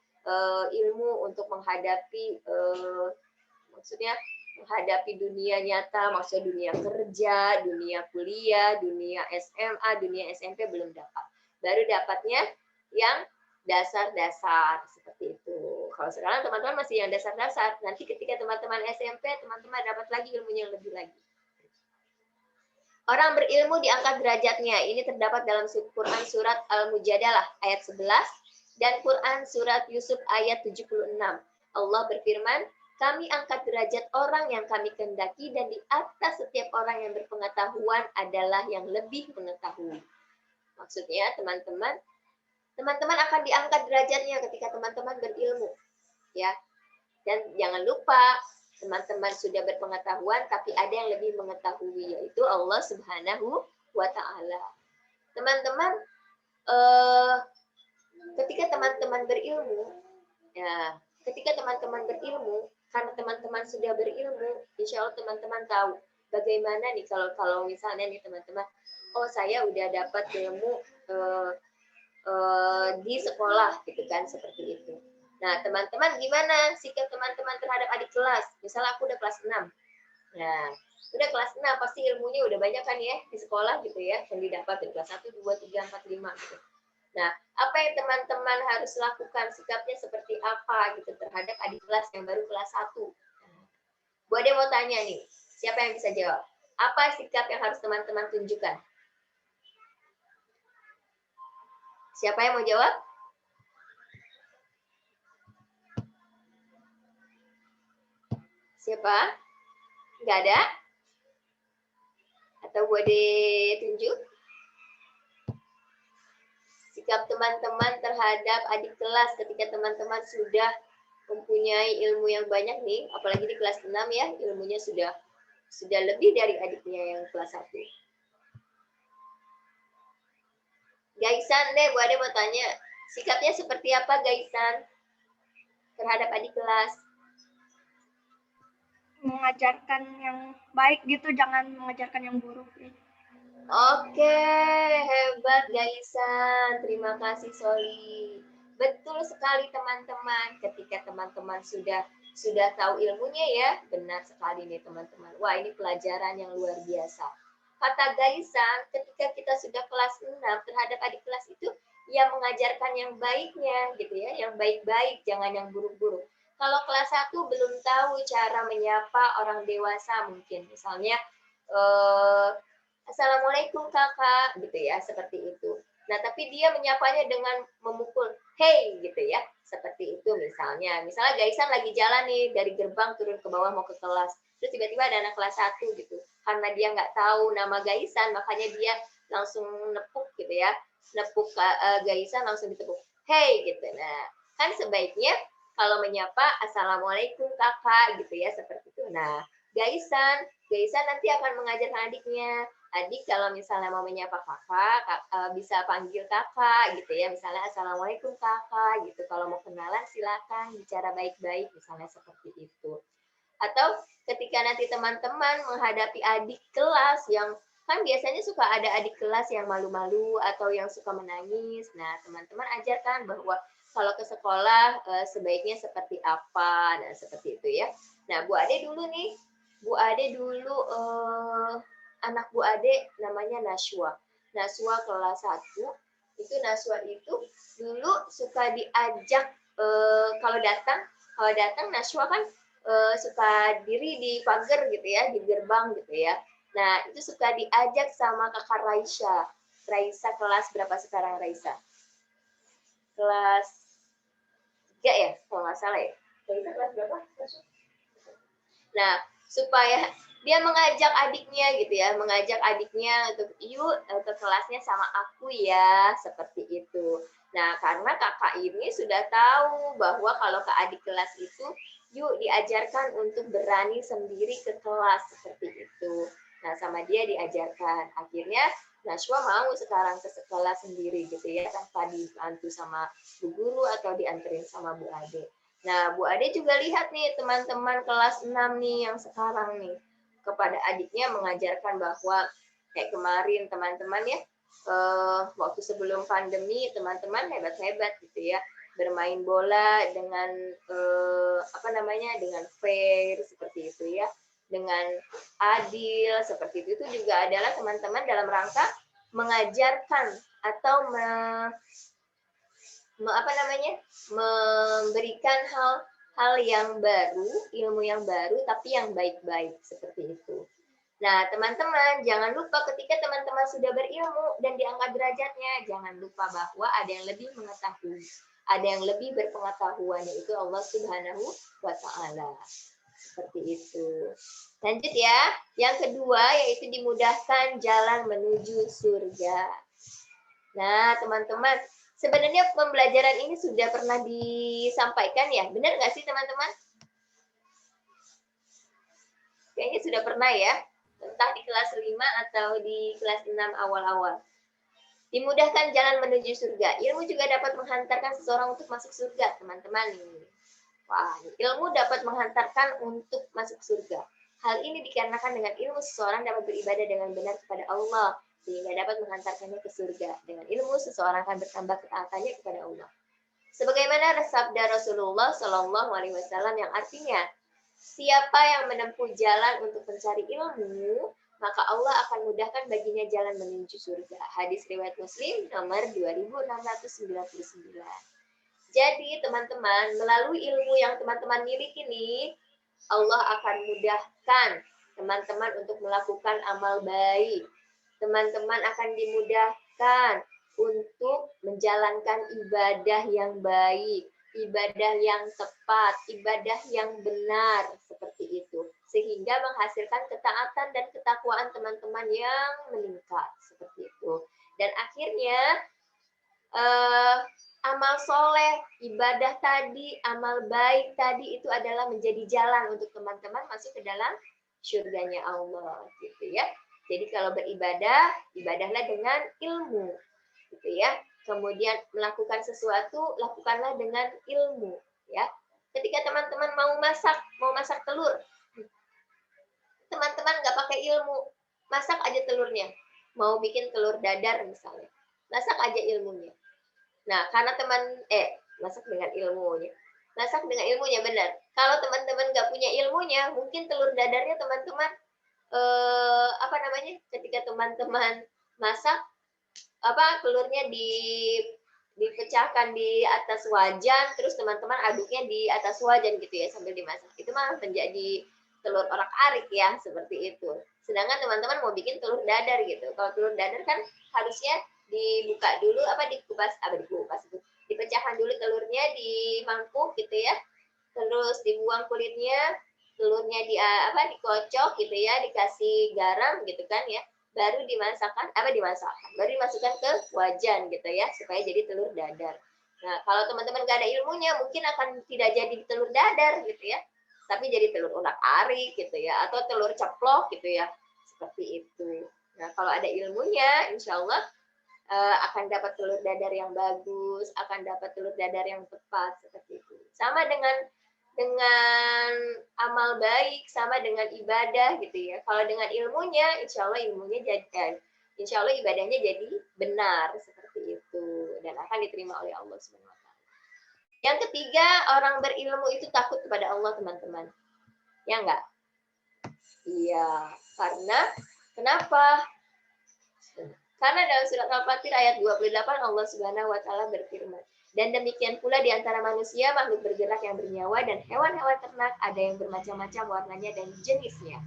ilmu untuk menghadapi maksudnya menghadapi dunia nyata, maksudnya dunia kerja, dunia kuliah, dunia SMA, dunia SMP belum dapat. Baru dapatnya yang dasar-dasar seperti itu. Kalau sekarang teman-teman masih yang dasar-dasar, nanti ketika teman-teman SMP, teman-teman dapat lagi ilmunya yang lebih lagi. Orang berilmu diangkat derajatnya. Ini terdapat dalam Quran surat Al-Mujadalah ayat 11 dan Quran surat Yusuf ayat 76. Allah berfirman, kami angkat derajat orang yang kami kehendaki dan di atas setiap orang yang berpengetahuan adalah yang lebih mengetahui. Maksudnya teman-teman akan diangkat derajatnya ketika teman-teman berilmu. Ya. Dan jangan lupa teman-teman sudah berpengetahuan tapi ada yang lebih mengetahui, yaitu Allah Subhanahu wa taala. Teman-teman ketika teman-teman berilmu, ya, ketika teman-teman berilmu, karena teman-teman sudah berilmu, insya Allah teman-teman tahu bagaimana nih kalau misalnya nih teman-teman, oh saya udah dapat ilmu di sekolah gitu kan, seperti itu. Nah teman-teman gimana sikap teman-teman terhadap adik kelas? Misalnya aku udah kelas 6. Nah udah kelas 6 pasti ilmunya udah banyak kan ya di sekolah gitu ya, yang didapat dari kelas 1, 2, 3, 4, 5 gitu. Nah, apa yang teman-teman harus lakukan, sikapnya seperti apa gitu terhadap adik kelas yang baru kelas 1? Bu Ade mau tanya nih, siapa yang bisa jawab? Apa sikap yang harus teman-teman tunjukkan? Siapa yang mau jawab? Siapa? Nggak ada? Atau Bu Ade tunjuk? Sikap teman-teman terhadap adik kelas ketika teman-teman sudah mempunyai ilmu yang banyak nih, apalagi di kelas 6 ya, ilmunya sudah lebih dari adiknya yang kelas 1. Gaisan deh, Bu Ade mau tanya, sikapnya seperti apa Gaisan terhadap adik kelas? mengajarkan yang baik gitu, jangan mengajarkan yang buruk. Oke, hebat Gaisan. Terima kasih Soli. Betul sekali teman-teman. Ketika teman-teman sudah tahu ilmunya ya, benar sekali nih teman-teman. Wah, ini pelajaran yang luar biasa. Kata Gaisan, ketika kita sudah kelas 6 terhadap adik kelas itu, ya mengajarkan yang baiknya gitu ya, yang baik-baik, jangan yang buruk-buruk. Kalau kelas 1 belum tahu cara menyapa orang dewasa mungkin, misalnya Assalamualaikum kakak, gitu ya, seperti itu. Nah, tapi dia menyapanya dengan memukul, hey, gitu ya, seperti itu misalnya. Misalnya Gaisan lagi jalan nih, dari gerbang turun ke bawah mau ke kelas. Terus tiba-tiba ada anak kelas 1 gitu. Karena dia nggak tahu nama Gaisan, makanya dia langsung nepuk gitu ya. Nepuk Gaisan langsung ditepuk, hey, gitu. Nah, kan sebaiknya kalau menyapa, Assalamualaikum kakak, gitu ya, seperti itu. Nah, Gaisan nanti akan mengajarkan adiknya. Adik kalau misalnya mau menyapa kakak, bisa panggil kakak gitu ya. Misalnya Assalamualaikum kakak gitu. Kalau mau kenalan silakan bicara baik-baik misalnya seperti itu. Atau ketika nanti teman-teman menghadapi adik kelas yang kan biasanya suka ada adik kelas yang malu-malu atau yang suka menangis. Nah, teman-teman ajarkan bahwa kalau ke sekolah sebaiknya seperti apa. Nah, seperti itu ya. Nah, Bu Ade dulu nih. Bu Ade dulu anak Bu Ade namanya Naswa. Naswa kelas 1. Itu Naswa itu dulu suka diajak kalau datang Naswa kan suka diri di pagar gitu ya, di gerbang gitu ya. Nah, itu suka diajak sama kakak Raisa. Raisa kelas berapa sekarang Raisa? Kelas 3 ya, kalau nggak salah ya. Raisa kelas berapa? Nah, supaya dia mengajak adiknya gitu ya, mengajak adiknya untuk yuk ke kelasnya sama aku ya, seperti itu. Nah, karena kakak ini sudah tahu bahwa kalau ke adik kelas itu, yuk diajarkan untuk berani sendiri ke kelas, seperti itu. Nah, sama dia diajarkan. Akhirnya Naswa mau sekarang ke sekolah sendiri gitu ya, tanpa dibantu sama bu guru atau dianterin sama Bu Ade. Nah, Bu Ade juga lihat nih teman-teman kelas 6 nih yang sekarang nih. Kepada adiknya mengajarkan bahwa kayak kemarin teman-teman ya, waktu sebelum pandemi teman-teman hebat-hebat gitu ya, bermain bola dengan dengan fair seperti itu ya, dengan adil seperti itu juga adalah teman-teman dalam rangka mengajarkan atau memberikan hal yang baru, ilmu yang baru, tapi yang baik-baik, seperti itu. Nah, teman-teman, jangan lupa ketika teman-teman sudah berilmu dan diangkat derajatnya, jangan lupa bahwa ada yang lebih mengetahui, ada yang lebih berpengetahuan, yaitu Allah Subhanahu wa Ta'ala. Seperti itu. Lanjut ya. Yang kedua, yaitu dimudahkan jalan menuju surga. Nah, teman-teman, sebenarnya pembelajaran ini sudah pernah disampaikan ya? Benar nggak sih teman-teman? Kayaknya sudah pernah ya? Entah di kelas 5 atau di kelas 6 awal-awal. Dimudahkan jalan menuju surga. Ilmu juga dapat menghantarkan seseorang untuk masuk surga, teman-teman. Wah, ilmu dapat menghantarkan untuk masuk surga. Hal ini dikarenakan dengan ilmu seseorang dapat beribadah dengan benar kepada Allah, sehingga dapat menghantarkannya ke surga. Dengan ilmu, seseorang akan bertambah ketaatannya kepada Allah. Sebagaimana sabda Rasulullah Shallallahu Alaihi Wasallam yang artinya, siapa yang menempuh jalan untuk mencari ilmu, maka Allah akan mudahkan baginya jalan menuju surga. Hadis riwayat Muslim nomor 2699. Jadi teman-teman, melalui ilmu yang teman-teman miliki ini, Allah akan mudahkan teman-teman untuk melakukan amal baik. Teman-teman akan dimudahkan untuk menjalankan ibadah yang baik, ibadah yang tepat, ibadah yang benar, seperti itu. Sehingga menghasilkan ketaatan dan ketakwaan teman-teman yang meningkat, seperti itu. Dan akhirnya, amal soleh, ibadah tadi, amal baik tadi itu adalah menjadi jalan untuk teman-teman masuk ke dalam surganya Allah, gitu ya. Jadi kalau beribadah, ibadahlah dengan ilmu, gitu ya. Kemudian melakukan sesuatu, lakukanlah dengan ilmu, ya. Ketika teman-teman mau masak telur, teman-teman nggak pakai ilmu, masak aja telurnya. Mau bikin telur dadar misalnya, masak aja ilmunya. Nah, karena masak dengan ilmunya. Masak dengan ilmunya benar. Kalau teman-teman nggak punya ilmunya, mungkin telur dadarnya teman-teman ketika teman-teman masak telurnya dipecahkan di atas wajan, terus teman-teman aduknya di atas wajan gitu ya sambil dimasak. Itu malah menjadi telur orak-arik ya, seperti itu. Sedangkan teman-teman mau bikin telur dadar gitu. Kalau telur dadar kan harusnya dibuka dulu dikupas itu. Dipecahkan dulu telurnya di mangkuk gitu ya. Terus dibuang kulitnya, telurnya dikocok gitu ya, dikasih garam gitu kan ya. Baru baru dimasukkan ke wajan gitu ya, supaya jadi telur dadar. Nah, kalau teman-teman gak ada ilmunya, mungkin akan tidak jadi telur dadar gitu ya, tapi jadi telur orak-arik gitu ya, atau telur ceplok gitu ya, seperti itu. Nah, kalau ada ilmunya, insya Allah akan dapat telur dadar yang bagus, akan dapat telur dadar yang tepat, seperti itu. Sama dengan amal baik, sama dengan ibadah gitu ya. Kalau dengan ilmunya, insya Allah ibadahnya jadi benar seperti itu dan akan diterima oleh Allah Subhanahu Wa Taala. Yang ketiga, orang berilmu itu takut kepada Allah, teman-teman. Ya enggak? Iya, karena kenapa? Karena dalam surat Al-Fatir ayat 28 Allah Subhanahu Wa Taala berfirman, dan demikian pula di antara manusia, makhluk bergerak yang bernyawa, dan hewan-hewan ternak, ada yang bermacam-macam warnanya dan jenisnya.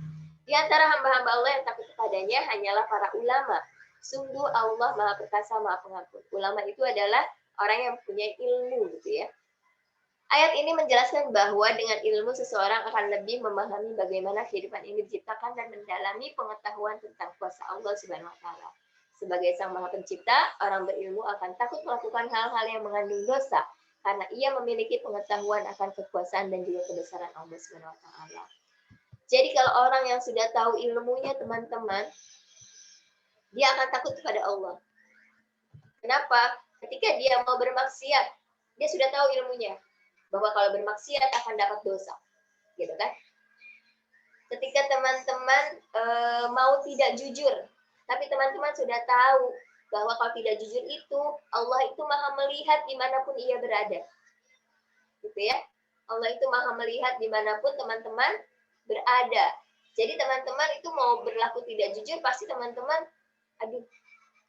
Di antara hamba-hamba Allah yang takut kepadanya hanyalah para ulama. Sungguh Allah Maha Perkasa, Maha Pengampun. Ulama itu adalah orang yang punya ilmu gitu ya. Ayat ini menjelaskan bahwa dengan ilmu seseorang akan lebih memahami bagaimana kehidupan ini diciptakan dan mendalami pengetahuan tentang kuasa Allah Subhanahu Wa Taala. Sebagai Sang Maha Pencipta, orang berilmu akan takut melakukan hal-hal yang mengandung dosa karena ia memiliki pengetahuan akan kekuasaan dan juga kebesaran Allah Subhanahu Wa Taala. Jadi kalau orang yang sudah tahu ilmunya, teman-teman, dia akan takut kepada Allah. Kenapa? Ketika dia mau bermaksiat, dia sudah tahu ilmunya bahwa kalau bermaksiat akan dapat dosa, gitu kan? Ketika teman-teman mau tidak jujur, tapi teman-teman sudah tahu bahwa kalau tidak jujur itu, Allah itu maha melihat dimanapun ia berada. Gitu ya. Allah itu maha melihat dimanapun teman-teman berada. Jadi teman-teman itu mau berlaku tidak jujur, pasti teman-teman, aduh,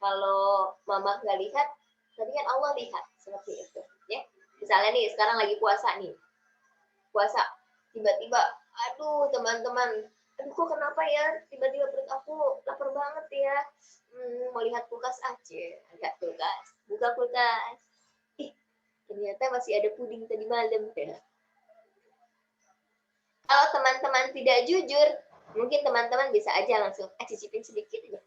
kalau mama nggak lihat, tapi kan Allah lihat. Seperti itu. Ya. Misalnya nih, sekarang lagi puasa nih. Puasa. Tiba-tiba, aduh teman-teman, aduh kok kenapa ya tiba-tiba perut aku lapar banget ya, mau lihat kulkas aja, agak kulkas, buka kulkas, ternyata masih ada puding tadi malam ya. Kalau teman-teman tidak jujur, mungkin teman-teman bisa aja langsung cicipin sedikit aja,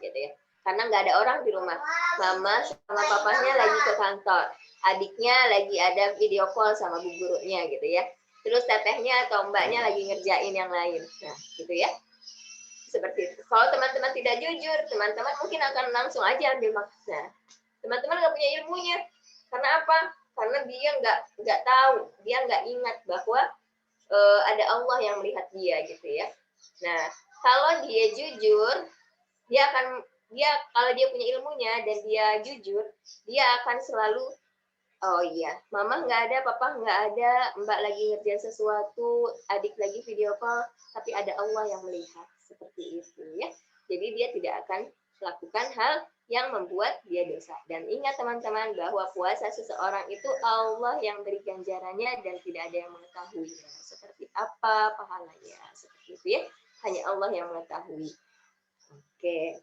gitu ya, karena nggak ada orang di rumah, mama sama papanya lagi ke kantor, adiknya lagi ada video call sama bu gurunya gitu ya. Terus tetehnya atau mbaknya lagi ngerjain yang lain. Nah, gitu ya. Seperti itu. Kalau teman-teman tidak jujur, teman-teman mungkin akan langsung aja ambil maksudnya. Teman-teman nggak punya ilmunya. Karena apa? Karena dia nggak tahu, dia nggak ingat bahwa ada Allah yang melihat dia gitu ya. Nah, kalau dia jujur, kalau dia punya ilmunya dan dia jujur, dia akan selalu, oh iya, mama nggak ada, papa nggak ada, mbak lagi ngerjain sesuatu, adik lagi video call, tapi ada Allah yang melihat. Seperti itu ya. Jadi dia tidak akan melakukan hal yang membuat dia dosa. Dan ingat teman-teman bahwa puasa seseorang itu Allah yang beri ganjarannya dan tidak ada yang mengetahuinya. Seperti apa pahalanya. Seperti itu ya. Hanya Allah yang mengetahui. Oke.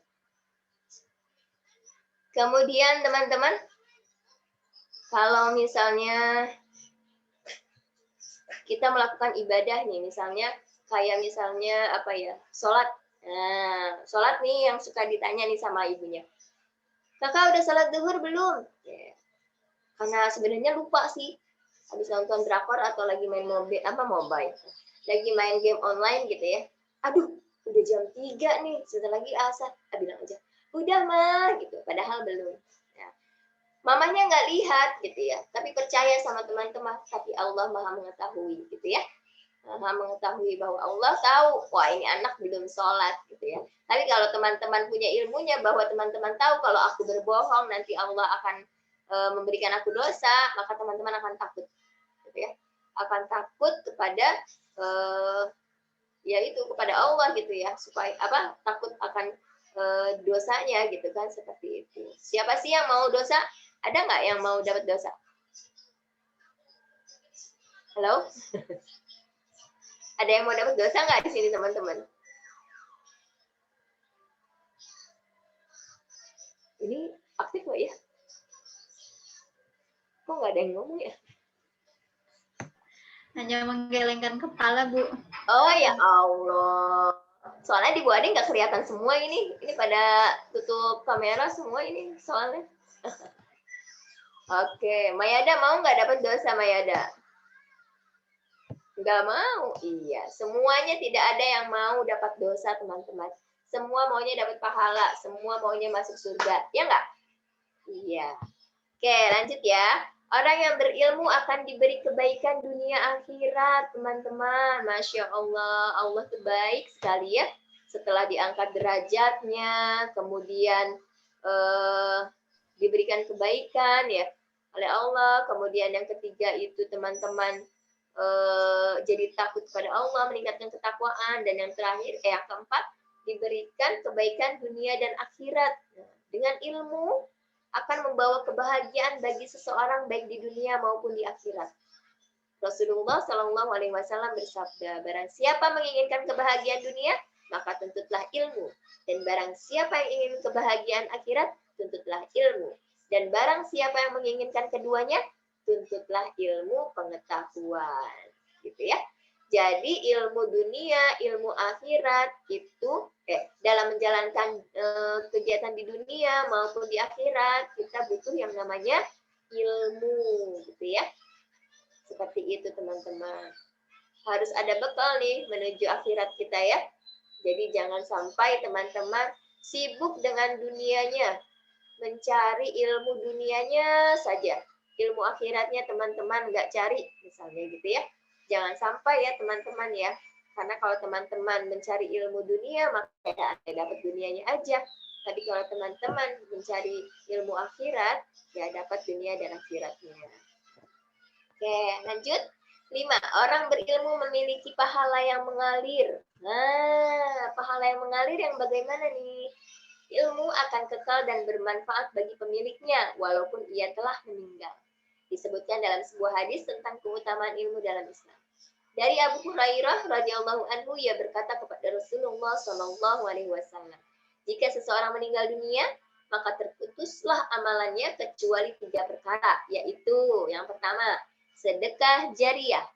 Kemudian teman-teman, kalau misalnya kita melakukan ibadah nih, misalnya sholat. Nah, sholat nih yang suka ditanya nih sama ibunya, kakak udah sholat zuhur belum? Ya. Karena sebenarnya lupa sih, habis nonton drakor atau lagi main mobile, lagi main game online gitu ya. Aduh, udah jam 3 nih, sebentar lagi asar. Bilang aja, udah mah gitu, padahal belum. Mamanya nggak lihat gitu ya, tapi percaya sama teman-teman, tapi Allah maha mengetahui gitu ya. mengetahui bahwa Allah tahu, wah ini anak belum sholat gitu ya. Tapi kalau teman-teman punya ilmunya bahwa teman-teman tahu kalau aku berbohong nanti Allah akan memberikan aku dosa, maka teman-teman akan takut, gitu ya. Akan takut kepada ya itu kepada Allah gitu ya, supaya apa? Takut akan dosanya gitu kan, seperti itu. Siapa sih yang mau dosa? Ada nggak yang mau dapat dosa? Halo? Ada yang mau dapat dosa nggak di sini teman-teman? Ini aktif nggak ya? Kok nggak ada yang ngomong ya? Hanya menggelengkan kepala, Bu. Oh ya Allah. Soalnya di Bu Ade nggak kelihatan semua ini. Ini pada tutup kamera semua ini soalnya. Oke, Mayada mau nggak dapat dosa Mayada? Nggak mau. Iya, semuanya tidak ada yang mau dapat dosa teman-teman. Semua maunya dapat pahala, semua maunya masuk surga. Ya nggak? Iya. Oke, lanjut ya. Orang yang berilmu akan diberi kebaikan dunia akhirat, teman-teman. Masya Allah, Allah itu baik sekali ya. Setelah diangkat derajatnya, kemudian diberikan kebaikan ya oleh Allah. Kemudian yang ketiga itu teman-teman jadi takut kepada Allah, meningkatkan ketakwaan. Dan yang terakhir, yang keempat, diberikan kebaikan dunia dan akhirat. Dengan ilmu akan membawa kebahagiaan bagi seseorang baik di dunia maupun di akhirat. Rasulullah Shallallahu Alaihi Wasallam bersabda, barang siapa menginginkan kebahagiaan dunia, maka tuntutlah ilmu. Dan barang siapa yang ingin kebahagiaan akhirat, tuntutlah ilmu. Dan barang siapa yang menginginkan keduanya, tuntutlah ilmu pengetahuan. Gitu ya. Jadi ilmu dunia, ilmu akhirat itu dalam menjalankan kegiatan di dunia maupun di akhirat kita butuh yang namanya ilmu, gitu ya. Seperti itu teman-teman. Harus ada bekal nih menuju akhirat kita ya. Jadi jangan sampai teman-teman sibuk dengan dunianya, mencari ilmu dunianya saja. Ilmu akhiratnya teman-teman nggak cari, misalnya gitu ya. Jangan sampai ya teman-teman ya. Karena kalau teman-teman mencari ilmu dunia, maka ya dapat dunianya aja. Tapi kalau teman-teman mencari ilmu akhirat, ya dapat dunia dan akhiratnya. Oke, lanjut. 5. Orang berilmu memiliki pahala yang mengalir. Nah, pahala yang mengalir yang bagaimana nih? Ilmu akan kekal dan bermanfaat bagi pemiliknya, walaupun ia telah meninggal. Disebutkan dalam sebuah hadis tentang keutamaan ilmu dalam Islam. Dari Abu Hurairah radhiyallahu anhu, ia berkata kepada Rasulullah Shallallahu Alaihi Wasallam, jika seseorang meninggal dunia, maka terputuslah amalannya kecuali 3 perkara, yaitu yang pertama, sedekah jariyah,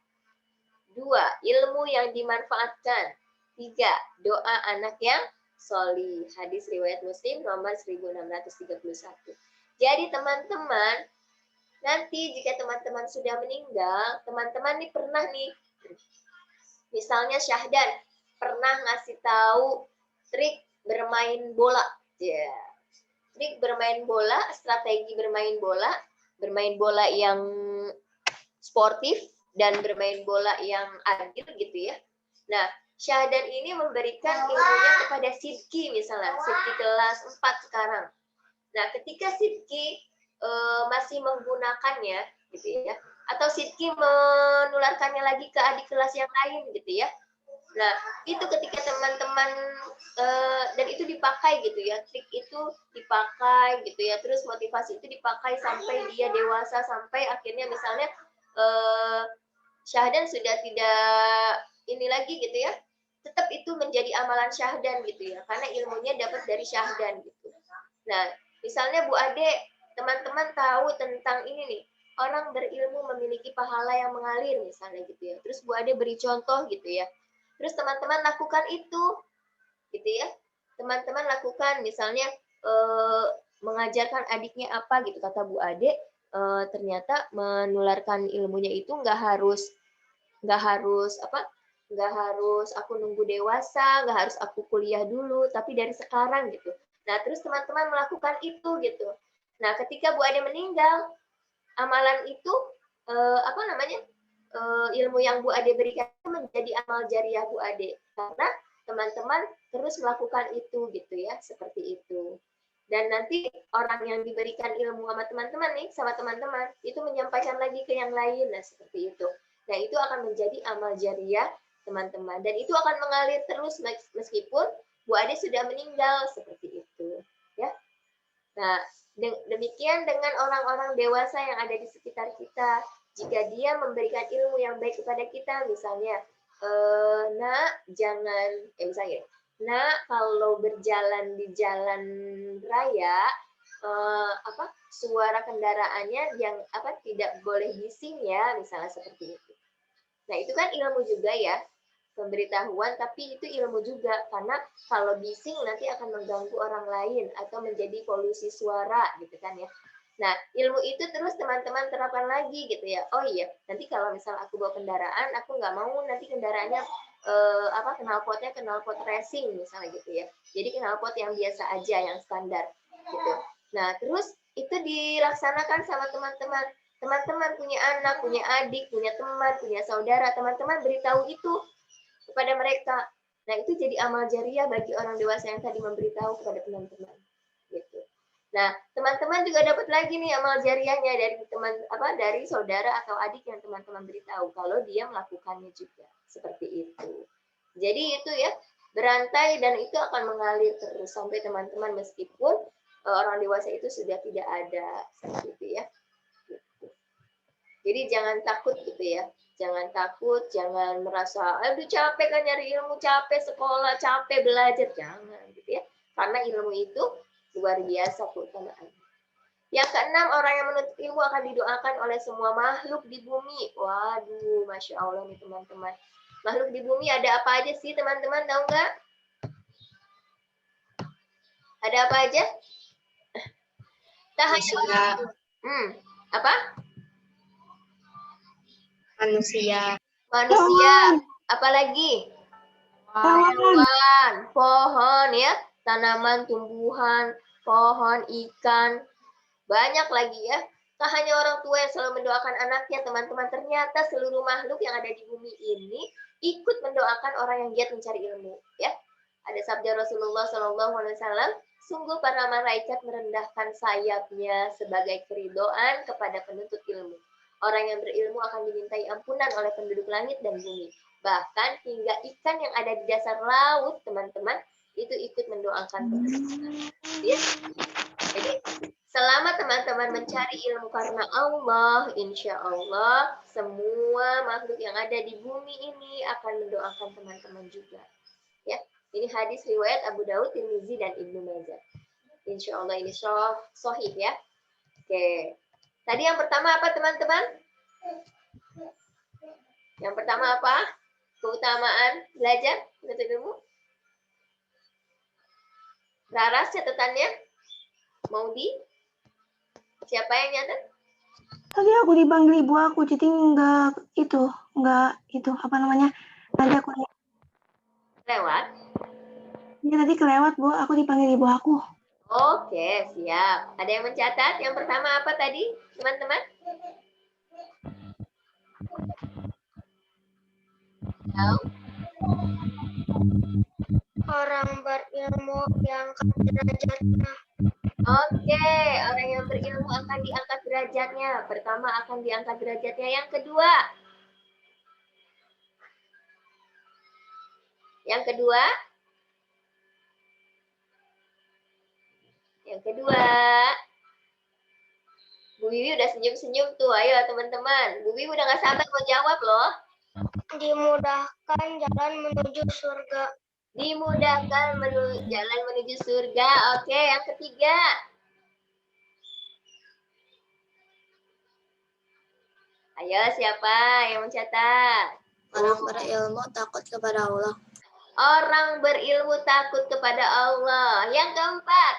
2, ilmu yang dimanfaatkan, 3, doa anak yang sholih. Hadis riwayat Muslim nomor 1631. Jadi teman-teman, nanti jika teman-teman sudah meninggal, teman-teman nih pernah nih, misalnya Syahdan pernah ngasih tahu trik bermain bola, ya, trik bermain bola, strategi bermain bola yang sportif dan bermain bola yang adil gitu ya. Nah, Syahdan ini memberikan ilmunya kepada Sidki misalnya, Sidki kelas 4 sekarang. Nah, ketika Sidki masih menggunakannya gitu ya, atau Sidki menularkannya lagi ke adik kelas yang lain gitu ya. Nah, itu ketika teman-teman dan itu dipakai gitu ya, trik itu dipakai gitu ya, terus motivasi itu dipakai sampai dia dewasa, sampai akhirnya misalnya Syahdan sudah tidak ini lagi gitu ya, tetap itu menjadi amalan Syahdan gitu ya, karena ilmunya dapat dari Syahdan gitu. Nah, misalnya Bu Ade, teman-teman tahu tentang ini nih, orang berilmu memiliki pahala yang mengalir misalnya gitu ya. Terus Bu Ade beri contoh gitu ya. Terus teman-teman lakukan itu gitu ya. Teman-teman lakukan misalnya mengajarkan adiknya apa gitu, kata Bu Ade, ternyata menularkan ilmunya itu nggak harus aku nunggu dewasa, nggak harus aku kuliah dulu, tapi dari sekarang gitu. Nah, terus teman-teman melakukan itu gitu. Nah, ketika Bu Ade meninggal, amalan itu ilmu yang Bu Ade berikan menjadi amal jariah Bu Ade, karena teman-teman terus melakukan itu gitu ya, seperti itu. Dan nanti orang yang diberikan ilmu sama teman-teman nih, sama teman-teman, itu menyampaikan lagi ke yang lain, nah seperti itu. Nah itu akan menjadi amal jariah teman-teman, dan itu akan mengalir terus meskipun Bu Ade sudah meninggal, seperti itu ya. Nah demikian dengan orang-orang dewasa yang ada di sekitar kita. Jika dia memberikan ilmu yang baik kepada kita, misalnya, nak jangan, misalnya, nak kalau berjalan di jalan raya, suara kendaraannya yang tidak boleh bising ya, misalnya seperti itu. Nah itu kan ilmu juga ya, pemberitahuan, tapi itu ilmu juga, karena kalau bising nanti akan mengganggu orang lain atau menjadi polusi suara gitu kan ya. Nah, ilmu itu terus teman-teman terapkan lagi gitu ya. Oh iya, nanti kalau misal aku bawa kendaraan, aku nggak mau nanti kendaraannya knalpotnya knalpot racing misalnya gitu ya. Jadi knalpot yang biasa aja, yang standar gitu. Nah, terus itu dilaksanakan sama teman-teman. Teman-teman punya anak, punya adik, punya teman, punya saudara, teman-teman beritahu itu kepada mereka. Nah, itu jadi amal jariah bagi orang dewasa yang tadi memberitahu kepada teman-teman. Gitu. Nah, teman-teman juga dapat lagi nih amal jariahnya dari dari saudara atau adik yang teman-teman beritahu kalau dia melakukannya juga. Seperti itu. Jadi itu ya, berantai dan itu akan mengalir terus sampai teman-teman meskipun orang dewasa itu sudah tidak ada, seperti itu ya. Gitu. Jadi jangan takut gitu ya. Jangan takut, jangan merasa aduh capek kan nyari ilmu, capek sekolah, capek belajar, jangan gitu ya. Karena ilmu itu luar biasa keutamaannya. Yang keenam, orang yang menuntut ilmu akan didoakan oleh semua makhluk di bumi. Waduh, Masya Allah nih teman-teman. Makhluk di bumi ada apa aja sih teman-teman, tahu nggak? Ada apa aja? Tak hanya apa? Manusia. Manusia. Apalagi? Hewan, pohon ya, tanaman, tumbuhan, pohon, ikan, banyak lagi ya. Tak hanya orang tua yang selalu mendoakan anaknya, teman-teman, ternyata seluruh makhluk yang ada di bumi ini ikut mendoakan orang yang giat mencari ilmu. Ya, ada sabda Rasulullah SAW, sungguh para malaikat merendahkan sayapnya sebagai keridoan kepada penuntut ilmu. Orang yang berilmu akan dimintai ampunan oleh penduduk langit dan bumi. Bahkan hingga ikan yang ada di dasar laut, teman-teman, itu ikut mendoakan teman-teman. Ya. Jadi, selama teman-teman mencari ilmu karena Allah, insya Allah, semua makhluk yang ada di bumi ini akan mendoakan teman-teman juga. Ya, ini hadis riwayat Abu Daud, Tirmizi, dan Ibnu Majah. Insya Allah ini sahih ya. Oke. Tadi yang pertama apa teman-teman? Yang pertama apa? Keutamaan belajar menuntut ilmu. Laras catatannya? Maudi? Siapa yang nyatet? Tadi aku dipanggil ibu aku, jadi nggak itu apa namanya? Tadi aku lewat. Ya tadi kelewat Bu, aku dipanggil ibu aku. Oke, siap. Ada yang mencatat? Yang pertama apa tadi, teman-teman? Orang berilmu diangkat derajatnya. Oke, orang yang berilmu akan diangkat derajatnya. Pertama akan diangkat derajatnya. Yang kedua? Yang kedua? Yang kedua? Bu Wiwi udah senyum-senyum tuh. Ayo teman-teman. Bu Wiwi udah gak sabar mau jawab loh. Dimudahkan jalan menuju surga. Dimudahkan jalan menuju surga. Oke, yang ketiga. Ayo, siapa yang mencatat? Orang berilmu takut kepada Allah. Orang berilmu takut kepada Allah. Yang keempat.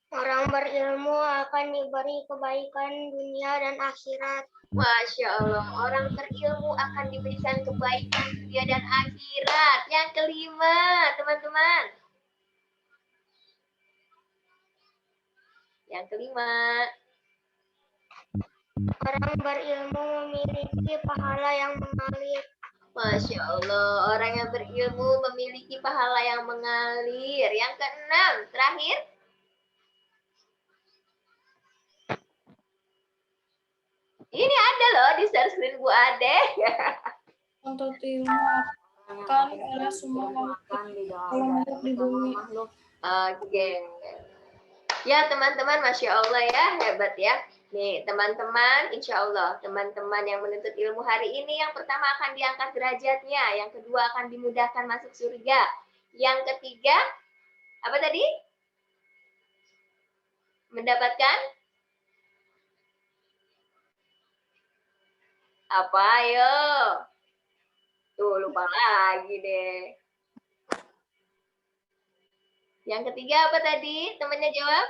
Orang berilmu akan diberi kebaikan dunia dan akhirat. Masya Allah, orang berilmu akan diberikan kebaikan dunia dan akhirat. Yang kelima, teman-teman. Yang kelima. Orang berilmu memiliki pahala yang mengalir. Masya Allah, orang yang berilmu memiliki pahala yang mengalir. Yang keenam, terakhir. Ini ada loh di share screen Bu Ade. Untuk ilmu akan oleh semua makhluk di bumi. Oke. Ya teman-teman, Masya Allah ya, hebat ya. Nih teman-teman, insya Allah teman-teman yang menuntut ilmu hari ini yang pertama akan diangkat derajatnya, yang kedua akan dimudahkan masuk surga, yang ketiga apa tadi? Mendapatkan apa? Ayo. Tuh lupa lagi deh. Yang ketiga apa tadi? Temannya jawab.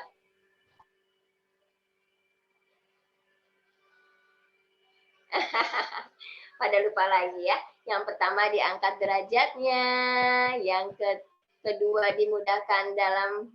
Pada lupa lagi ya. Yang pertama diangkat derajatnya, yang kedua dimudahkan dalam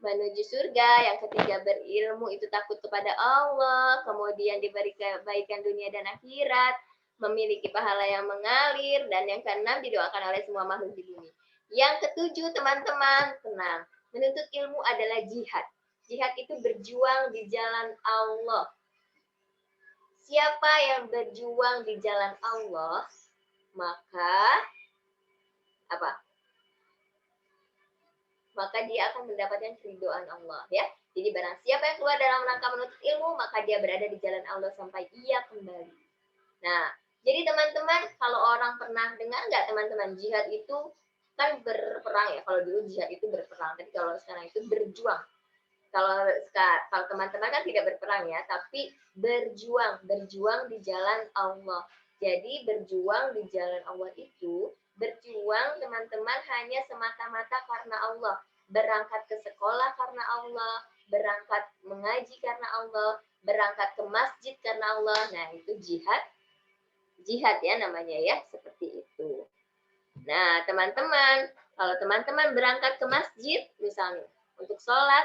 menuju surga, yang ketiga berilmu itu takut kepada Allah, kemudian diberi kebaikan dunia dan akhirat, memiliki pahala yang mengalir, dan yang keenam didoakan oleh semua makhluk di bumi. Yang ketujuh teman-teman, tenang, menuntut ilmu adalah jihad. Jihad itu berjuang di jalan Allah. Siapa yang berjuang di jalan Allah, maka apa? Maka dia akan mendapatkan keridhaan Allah ya. Jadi barang siapa yang keluar dalam rangka menuntut ilmu, maka dia berada di jalan Allah sampai ia kembali. Nah, jadi teman-teman, kalau orang pernah dengar nggak teman-teman, jihad itu kan berperang ya. Kalau dulu jihad itu berperang, tapi kalau sekarang itu berjuang. Kalau teman-teman kan tidak berperang ya, tapi berjuang di jalan Allah. Jadi berjuang di jalan Allah itu, berjuang teman-teman hanya semata-mata karena Allah. Berangkat ke sekolah karena Allah, berangkat mengaji karena Allah, berangkat ke masjid karena Allah. Nah itu jihad ya namanya ya, seperti itu. Nah teman-teman, kalau teman-teman berangkat ke masjid misalnya untuk sholat,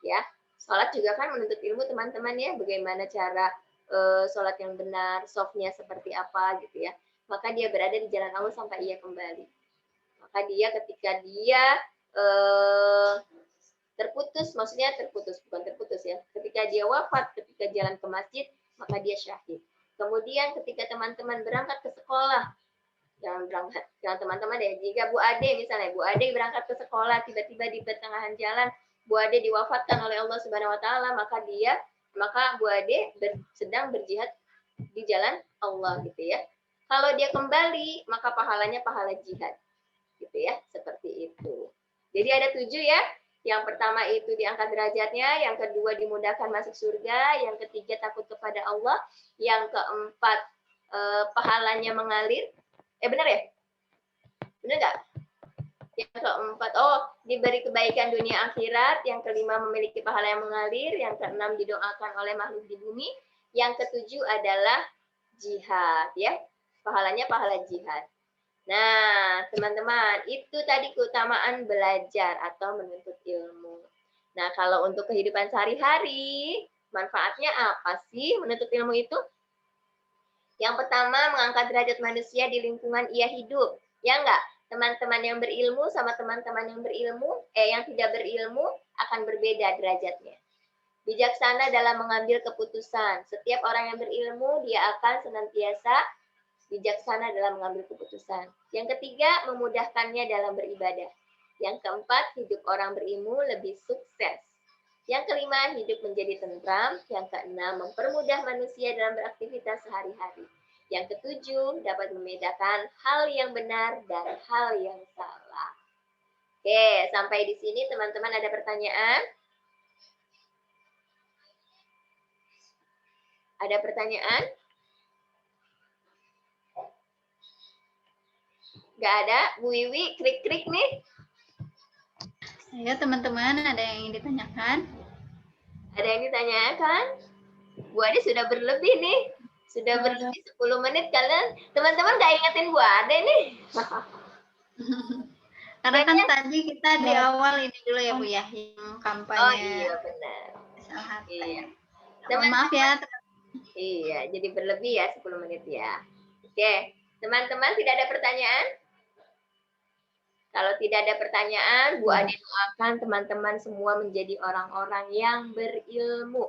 ya, sholat juga kan menuntut ilmu teman-teman ya, bagaimana cara sholat yang benar, softnya seperti apa gitu ya. Maka dia berada di jalan Allah sampai ia kembali. Maka dia ketika dia terputus, maksudnya terputus, bukan terputus ya. Ketika dia wafat, ketika jalan ke masjid, maka dia syahid. Kemudian ketika teman-teman berangkat ke sekolah, jangan teman-teman ya, jika Bu Ade misalnya, Bu Ade berangkat ke sekolah, tiba-tiba di pertengahan jalan, Bu Ade diwafatkan oleh Allah Subhanahu wa taala, maka Bu Ade sedang berjihad di jalan Allah gitu ya. Kalau dia kembali, maka pahalanya pahala jihad. Gitu ya, seperti itu. Jadi ada 7 ya. Yang pertama itu diangkat derajatnya, yang kedua dimudahkan masuk surga, yang ketiga takut kepada Allah, yang keempat pahalanya mengalir. Benar ya? Benar nggak? Yang keempat, diberi kebaikan dunia akhirat. Yang kelima, memiliki pahala yang mengalir. Yang keenam, didoakan oleh makhluk di bumi. Yang ketujuh adalah jihad, ya. Pahalanya pahala jihad. Nah, teman-teman, itu tadi keutamaan belajar atau menuntut ilmu. Nah, kalau untuk kehidupan sehari-hari, manfaatnya apa sih menuntut ilmu itu? Yang pertama, mengangkat derajat manusia di lingkungan ia hidup. Ya enggak? Teman-teman yang berilmu sama teman-teman yang yang tidak berilmu akan berbeda derajatnya. Bijaksana dalam mengambil keputusan. Setiap orang yang berilmu, dia akan senantiasa bijaksana dalam mengambil keputusan. Yang ketiga, memudahkannya dalam beribadah. Yang keempat, hidup orang berilmu lebih sukses. Yang kelima, hidup menjadi tentram. Yang keenam, mempermudah manusia dalam beraktivitas sehari-hari. Yang ketujuh, dapat membedakan hal yang benar dan hal yang salah. Oke, sampai di sini teman-teman ada pertanyaan? Ada pertanyaan? Nggak ada? Bu Wiwi, krik-krik nih. Ya, teman-teman, ada yang ingin ditanyakan? Ada yang ditanyakan? Bu Ade sudah berlebih nih. Sudah berlebih 10 menit kalian. Teman-teman nggak ingetin Bu Ade nih. Karena kan tadi kita di awal ini dulu ya Bu ya, yang kampanye. Oh iya benar. Salah iya. Mohon maaf ya. Iya, jadi berlebih ya 10 menit ya. Oke, teman-teman tidak ada pertanyaan? Kalau tidak ada pertanyaan, Bu Ade doakan teman-teman semua menjadi orang-orang yang berilmu.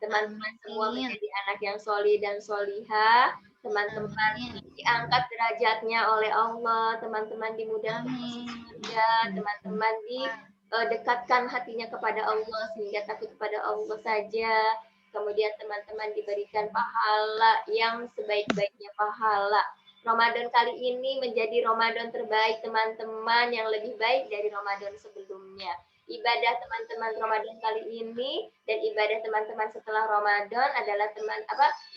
Teman-teman semua menjadi anak yang solih dan solihah. Teman-teman diangkat derajatnya oleh Allah. Teman-teman dimudahkan masuk surga. Teman-teman didekatkan hatinya kepada Allah sehingga takut kepada Allah saja. Kemudian teman-teman diberikan pahala yang sebaik-baiknya pahala. Ramadan kali ini menjadi Ramadan terbaik teman-teman, yang lebih baik dari Ramadan sebelumnya. Ibadah teman-teman Ramadan kali ini dan ibadah teman-teman setelah Ramadan adalah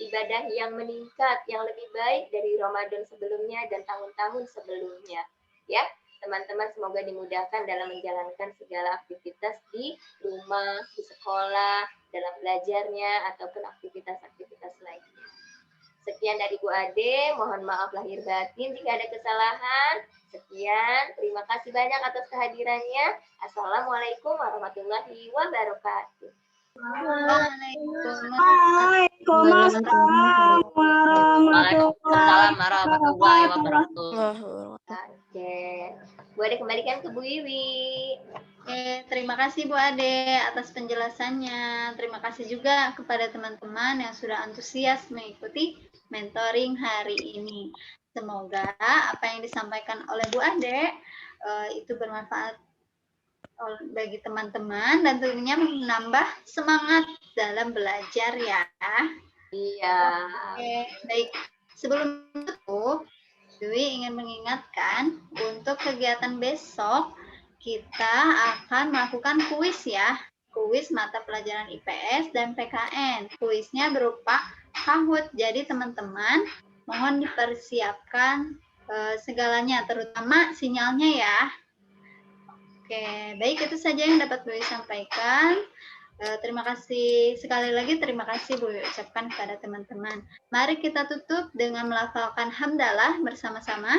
ibadah yang meningkat, yang lebih baik dari Ramadan sebelumnya dan tahun-tahun sebelumnya. Ya, teman-teman semoga dimudahkan dalam menjalankan segala aktivitas di rumah, di sekolah, dalam belajarnya ataupun aktivitas-aktivitas lainnya. Sekian dari Bu Ade, mohon maaf lahir batin jika ada kesalahan. Sekian, terima kasih banyak atas kehadirannya. Assalamualaikum warahmatullahi wabarakatuh. Waalaikumsalam warahmatullahi wabarakatuh. Oke, Bu Ade kembalikan ke Bu Wiwi. Oke, terima kasih Bu Ade atas penjelasannya. Terima kasih juga kepada teman-teman yang sudah antusias mengikuti mentoring hari ini. Semoga apa yang disampaikan oleh Bu Ade itu bermanfaat bagi teman-teman dan tentunya menambah semangat dalam belajar ya. Iya. Oke, baik. Sebelum itu, Dewi ingin mengingatkan untuk kegiatan besok kita akan melakukan kuis ya. Kuis mata pelajaran IPS dan PKN. Kuisnya berupa Kahoot. Jadi teman-teman mohon dipersiapkan segalanya, terutama sinyalnya ya. Oke, baik, itu saja yang dapat Bu sampaikan. Terima kasih sekali lagi, terima kasih Bu ucapkan kepada teman-teman. Mari kita tutup dengan melafalkan hamdalah bersama-sama.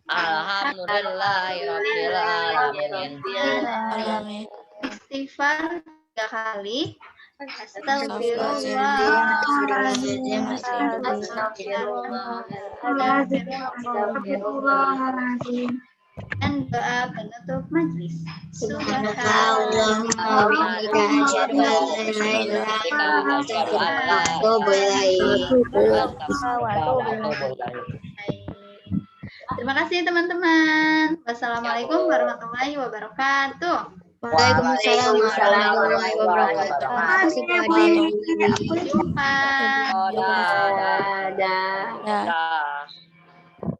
Alhamdulillahirabbil alamin. Istighfar 3 kali. Astagfirullahaladzim. Dan doa penutup majlis. Subhanallahumma wa bihamdika asyhadu an la ilaha illa anta astaghfiruka wa atubu ilaik. Terima kasih teman-teman. Wassalamualaikum warahmatullahi wabarakatuh. Waalaikumsalam warahmatullahi wabarakatuh. Sampai jumpa. Dadah.